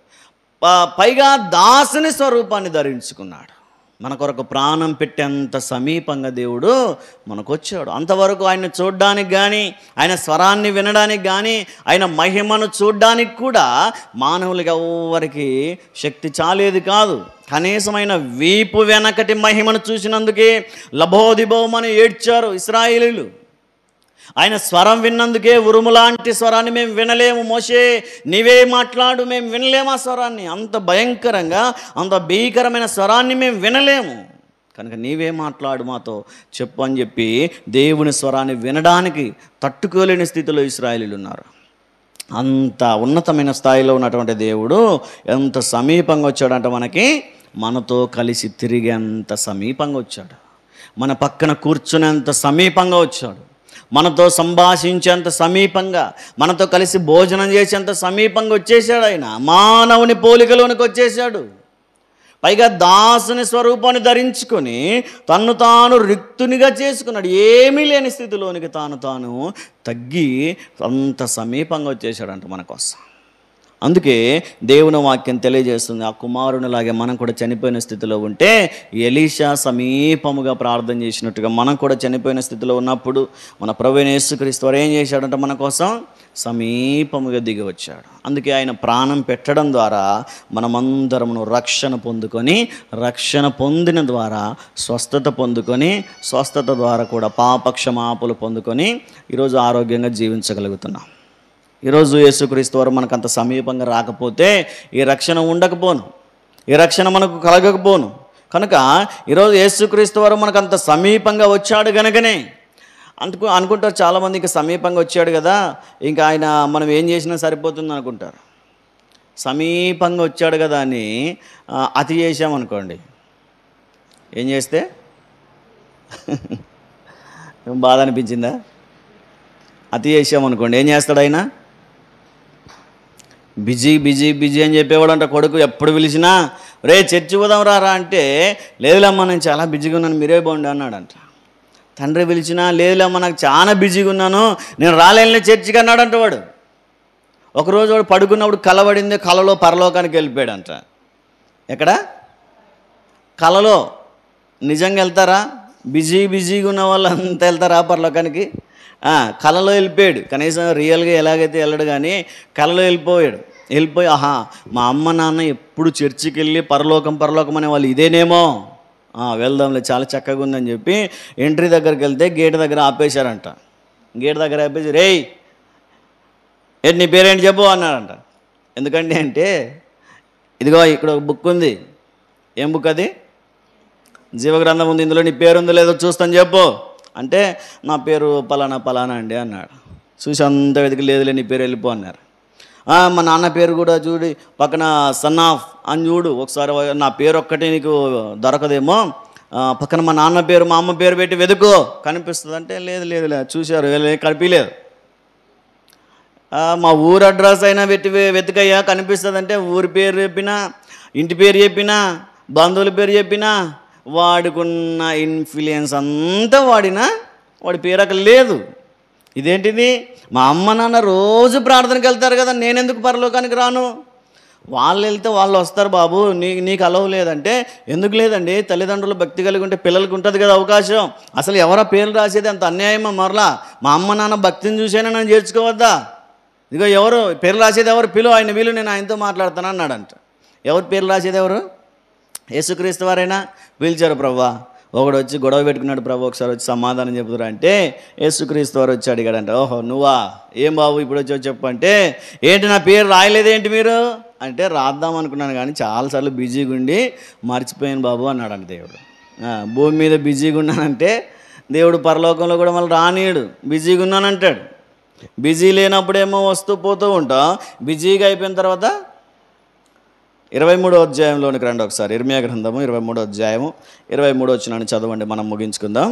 పైగా దాసుని స్వరూపాన్ని ధరించుకున్నాడు. మన కొరకు ప్రాణం పెట్టేంత సమీపంగా దేవుడు మనకు వచ్చాడు. అంతవరకు ఆయన చూడడానికి కానీ, ఆయన స్వరాన్ని వినడానికి కానీ, ఆయన మహిమను చూడడానికి కూడా మానవులకి ఎవరికి శక్తి చాలేది కాదు. కనీసమైన వీపు వెనకటి మహిమను చూసినందుకే లబోదిబోమని ఏడ్చారు ఇశ్రాయేలీయులు. ఆయన స్వరం విన్నందుకే ఉరుములాంటి స్వరాన్ని మేము వినలేము, మోషే నీవే మాట్లాడు, మేము వినలేము ఆ స్వరాన్ని, అంత భయంకరంగా అంత భీకరమైన స్వరాన్ని మేము వినలేము, కనుక నీవే మాట్లాడు మాతో చెప్పు అని చెప్పి దేవుని స్వరాన్ని వినడానికి తట్టుకోలేని స్థితిలో ఇశ్రాయేలీయులు ఉన్నారు. అంత ఉన్నతమైన స్థాయిలో ఉన్నటువంటి దేవుడు ఎంత సమీపంగా వచ్చాడంటే మనతో కలిసి తిరిగేంత సమీపంగా వచ్చాడు, మన పక్కన కూర్చునేంత సమీపంగా వచ్చాడు, మనతో సంభాషించేంత సమీపంగా, మనతో కలిసి భోజనం చేసేంత సమీపంగా వచ్చేసాడు. ఆయన మానవుని పోలికలోనికి వచ్చేసాడు, పైగా దాసుని స్వరూపాన్ని ధరించుకొని తన్ను తాను రిక్తునిగా చేసుకున్నాడు. ఏమీ లేని స్థితిలోనికి తాను తగ్గి అంత సమీపంగా వచ్చేసాడంట మన కోసం. అందుకే దేవుని వాక్యం తెలియజేస్తుంది, ఆ కుమారునిలాగే మనం కూడా చనిపోయిన స్థితిలో ఉంటే ఎలీషా సమీపముగా ప్రార్థన చేసినట్టుగా మనం కూడా చనిపోయిన స్థితిలో ఉన్నప్పుడు మన ప్రభువైన యేసుక్రీస్తు వారు ఏం చేశాడంటే మన కోసం సమీపముగా దిగి వచ్చాడు. అందుకే ఆయన ప్రాణం పెట్టడం ద్వారా మనమందరమును రక్షణ పొందుకొని, రక్షణ పొందిన ద్వారా స్వస్థత పొందుకొని, స్వస్థత ద్వారా కూడా పాపక్షమాపలు పొందుకొని ఈరోజు ఆరోగ్యంగా జీవించగలుగుతున్నాం. ఈరోజు యేసుక్రీస్తు వారు మనకు అంత సమీపంగా రాకపోతే ఈ రక్షణ ఉండకపోను, ఈ రక్షణ మనకు కలగకపోను. కనుక ఈరోజు యేసుక్రీస్తు వారు మనకు అంత సమీపంగా వచ్చాడు కనుకనే అనుకుంటారు చాలామందికి, సమీపంగా వచ్చాడు కదా ఇంకా ఆయన మనం ఏం చేసినా సరిపోతుంది అనుకుంటారు. సమీపంగా వచ్చాడు కదా అని అతి చేసామనుకోండి, ఏం చేస్తే బాధ అనిపించిందా? అతి చేసామనుకోండి, ఏం చేస్తాడు ఆయన? బిజీ బిజీ బిజీ అని చెప్పేవాడంట కొడుకు. ఎప్పుడు పిలిచినా రే చర్చి పోదాం రా అంటే, లేదులేమ్మా నేను చాలా బిజీగా ఉన్నాను, మీరే బాగుండి అన్నాడంట. తండ్రి పిలిచినా, లేదులేమ్మా నాకు చాలా బిజీగా ఉన్నాను, నేను రాలేనులే చర్చికి అన్నాడంట వాడు. ఒకరోజు వాడు పడుకున్నప్పుడు కలబడింది, కలలో పరలోకానికి వెళ్ళిపోయాడంట. ఎక్కడ? కలలో. నిజంగా వెళ్తారా? బిజీగా ఉన్న వాళ్ళు అంతా వెళ్తారా పరలోకానికి? కలలో వెళ్ళిపోయాడు. కనీసం రియల్గా ఎలాగైతే వెళ్ళడు కానీ కలలో వెళ్ళిపోయి ఆహా మా అమ్మ నాన్న ఎప్పుడు చర్చికి వెళ్ళి పరలోకం అనే వాళ్ళు ఇదేనేమో, వెళ్దాంలే చాలా చక్కగా ఉందని చెప్పి ఎంట్రీ దగ్గరికి వెళ్తే గేట్ దగ్గర ఆపేశారంట. గేట్ దగ్గర ఆపేసి రేయ్ నీ పేరేంటి చెప్పు అన్నారంట. ఎందుకండి అంటే, ఇదిగో ఇక్కడ ఒక బుక్ ఉంది. ఏం బుక్ అది? జీవగ్రంథం ఉంది, ఇందులో నీ పేరు ఉందో లేదో చూస్తాను చెప్పు అంటే, నా పేరు పలానా అండి అన్నాడు. చూసి అంత వెతికి లేదులే నీ పేరు వెళ్ళిపో అన్నారు. మా నాన్న పేరు కూడా చూడి పక్కన సన్ ఆఫ్ అని చూడు ఒకసారి, నా పేరు ఒక్కటే నీకు దొరకదేమో, పక్కన మా నాన్న పేరు మా అమ్మ పేరు పెట్టి వెతుకో కనిపిస్తుంది అంటే, లేదు చూశారు కనిపించలేదు. మా ఊరు అడ్రస్ అయినా వెతికయ్యా కనిపిస్తుందంటే, ఊరి పేరు చెప్పినా ఇంటి పేరు చెప్పినా బంధువుల పేరు చెప్పినా వాడుకున్న ఇన్ఫ్లుయెన్స్ అంతా వాడినా వాడి పేరు అక్కడ లేదు. ఇదేంటిది? మా అమ్మ నాన్న రోజు ప్రార్థనకి వెళ్తారు కదా, నేనెందుకు పరలోకానికి రాను? వాళ్ళు వెళ్తే వాళ్ళు వస్తారు బాబు, నీకు అలవ్ లేదంటే, ఎందుకు లేదండి? తల్లిదండ్రులు భక్తి కలిగి ఉంటే పిల్లలకి ఉంటుంది కదా అవకాశం. అసలు ఎవరో పేర్లు రాసేది అంత అన్యాయమా? మరలా మా అమ్మ నాన్న భక్తిని చూసైనా నన్ను చేర్చుకోవద్దా? ఇదిగో ఎవరు పేర్లు రాసేది ఎవరు? ఆయన వీలు నేను ఆయనతో మాట్లాడతాను అన్నాడంట. ఎవరు పేర్లు రాసేది ఎవరు? యేసుక్రీస్తు వారైనా పిలిచారు. ప్రభువా ఒకడు వచ్చి గొడవ పెట్టుకున్నాడు, ప్రభు ఒకసారి వచ్చి సమాధానం చెబుతురా అంటే, యేసుక్రీస్తు వారు వచ్చి అడిగాడంట. ఓహో నువ్వా, ఏం బాబు ఇప్పుడు వచ్చి చెప్పు అంటే, ఏంటి నా పేరు రాయలేదేంటి మీరు అంటే, రాద్దాం అనుకున్నాను కానీ చాలాసార్లు బిజీగా ఉండి మర్చిపోయాను బాబు అన్నాడంట దేవుడు. భూమి మీద బిజీగా ఉన్నానంటే దేవుడు పరలోకంలో కూడా మళ్ళీ రానీయడు, బిజీగా ఉన్నానంటాడు. బిజీ లేనప్పుడేమో వస్తూ పోతూ ఉంటాం, బిజీగా అయిపోయిన తర్వాత 23వ అధ్యాయంలోనికి రండి ఒకసారి. ఇర్మియా గ్రంథము 23వ అధ్యాయము 23 వచనాన్ని చదవండి, మనం ముగించుకుందాం.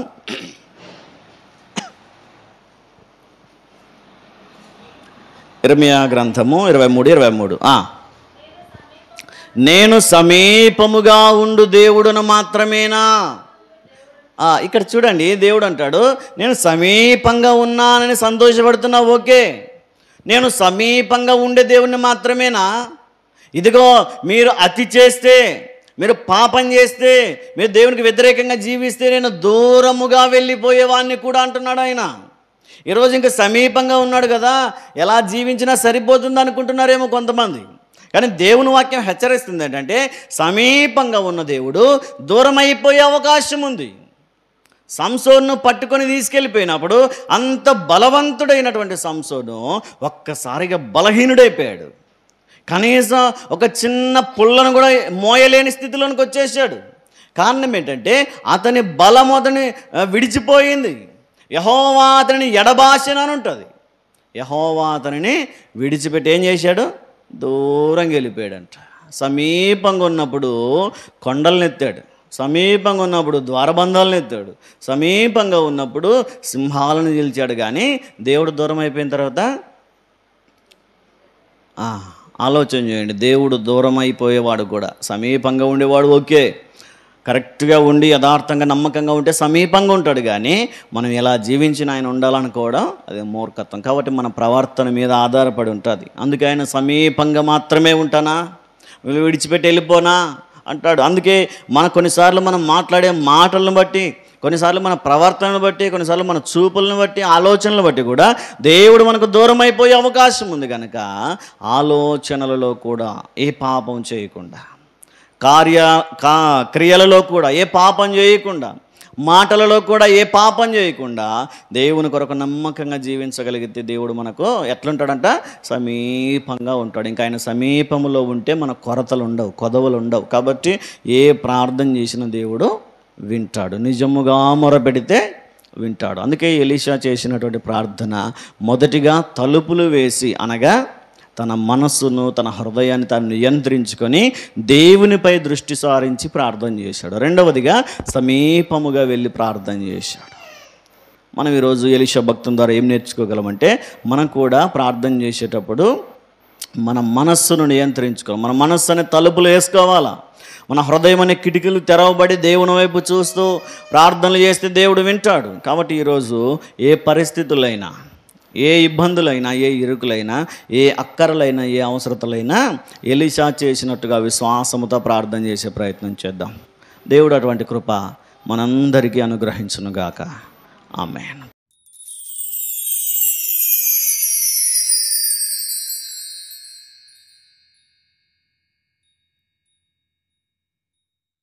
ఇర్మియా గ్రంథము 23 నేను సమీపముగా ఉండు దేవుడును మాత్రమేనా? ఇక్కడ చూడండి, దేవుడు అంటాడు నేను సమీపంగా ఉన్నానని సంతోషపడుతున్నావు, ఓకే. నేను సమీపంగా ఉండే దేవుడిని మాత్రమేనా? ఇదిగో మీరు అతి చేస్తే, మీరు పాపం చేస్తే, మీరు దేవునికి వ్యతిరేకంగా జీవిస్తే నేను దూరముగా వెళ్ళిపోయేవాడిని కూడా అంటున్నాడు ఆయన. ఈరోజు ఇంకా సమీపంగా ఉన్నాడు కదా, ఎలా జీవించినా సరిపోతుంది అనుకుంటున్నారేమో కొంతమంది. కానీ దేవుని వాక్యం హెచ్చరిస్తుంది ఏంటంటే, సమీపంగా ఉన్న దేవుడు దూరం అయిపోయే అవకాశం ఉంది. సంసోను పట్టుకొని తీసుకెళ్ళిపోయినప్పుడు అంత బలవంతుడైనటువంటి సంసోను ఒక్కసారిగా బలహీనుడైపోయాడు. కనీసం ఒక చిన్న పుల్లను కూడా మోయలేని స్థితిలోనికి వచ్చేసాడు. కారణం ఏంటంటే అతని బలం అతని విడిచిపోయింది. యెహోవా అతనిని ఎడబాసెను అని ఉంటుంది. యెహోవా అతనిని విడిచిపెట్టి ఏం చేశాడు? దూరంగా వెళ్ళిపోయాడంట. సమీపంగా ఉన్నప్పుడు కొండలను ఎత్తాడు, సమీపంగా ఉన్నప్పుడు ద్వారబంధాలను ఎత్తాడు, సమీపంగా ఉన్నప్పుడు సింహాలను నిలిచాడు. కానీ దేవుడు దూరం అయిపోయిన తర్వాత ఆలోచన చేయండి. దేవుడు దూరం అయిపోయేవాడు కూడా సమీపంగా ఉండేవాడు, ఓకే. కరెక్ట్గా ఉండి యథార్థంగా నమ్మకంగా ఉంటే సమీపంగా ఉంటాడు. కానీ మనం ఎలా జీవించిన ఆయన ఉండాలనుకోవడం అది మూర్ఖత్వం. కాబట్టి మన ప్రవర్తన మీద ఆధారపడి ఉంటుంది. అందుకే ఆయన సమీపంగా మాత్రమే ఉంటానా, విడిచిపెట్టి వెళ్ళిపోనా అంటాడు. అందుకే కొన్నిసార్లు మనం మాట్లాడే మాటలను బట్టి, కొన్నిసార్లు మన ప్రవర్తనను బట్టి, కొన్నిసార్లు మన చూపులను బట్టి, ఆలోచనలు బట్టి కూడా దేవుడు మనకు దూరం అయిపోయే అవకాశం ఉంది. కనుక ఆలోచనలలో కూడా ఏ పాపం చేయకుండా, క్రియలలో కూడా ఏ పాపం చేయకుండా, మాటలలో కూడా ఏ పాపం చేయకుండా దేవుని కొరకు నమ్మకంగా జీవించగలిగితే దేవుడు మనకు ఎట్లుంటాడంట? సమీపంగా ఉంటాడు. ఇంకా ఆయన సమీపంలో ఉంటే మన కొరతలు ఉండవు, కొదవలు ఉండవు. కాబట్టి ఏ ప్రార్థన చేసిన దేవుడు వింటాడు, నిజముగా మొరపెడితే వింటాడు. అందుకే ఎలీషా చేసినటువంటి ప్రార్థన మొదటిగా తలుపులు వేసి, అనగా తన మనస్సును, తన హృదయాన్ని తాను నియంత్రించుకొని దేవునిపై దృష్టి సారించి ప్రార్థన చేశాడు. రెండవదిగా సమీపముగా వెళ్ళి ప్రార్థన చేశాడు. మనం ఈరోజు ఎలీషా భక్తుని ద్వారా ఏం నేర్చుకోగలమంటే, మనం కూడా ప్రార్థన చేసేటప్పుడు మన మనస్సును నియంత్రించుకోవాలి. మన మనస్సు అనే తలుపులు వేసుకోవాలా. మన హృదయం అనే కిటికీలు తెరవబడి దేవుని వైపు చూస్తూ ప్రార్థనలు చేస్తే దేవుడు వింటాడు. కాబట్టి ఈరోజు ఏ పరిస్థితులైనా, ఏ ఇబ్బందులైనా, ఏ ఇరుకులైనా, ఏ అక్కరలైనా, ఏ అవసరతలైనా ఎలీషా చేసినట్టుగా విశ్వాసముతో ప్రార్థన చేసే ప్రయత్నం చేద్దాం. దేవుడు అటువంటి కృప మనందరికీ అనుగ్రహించునుగాక. ఆమేన్.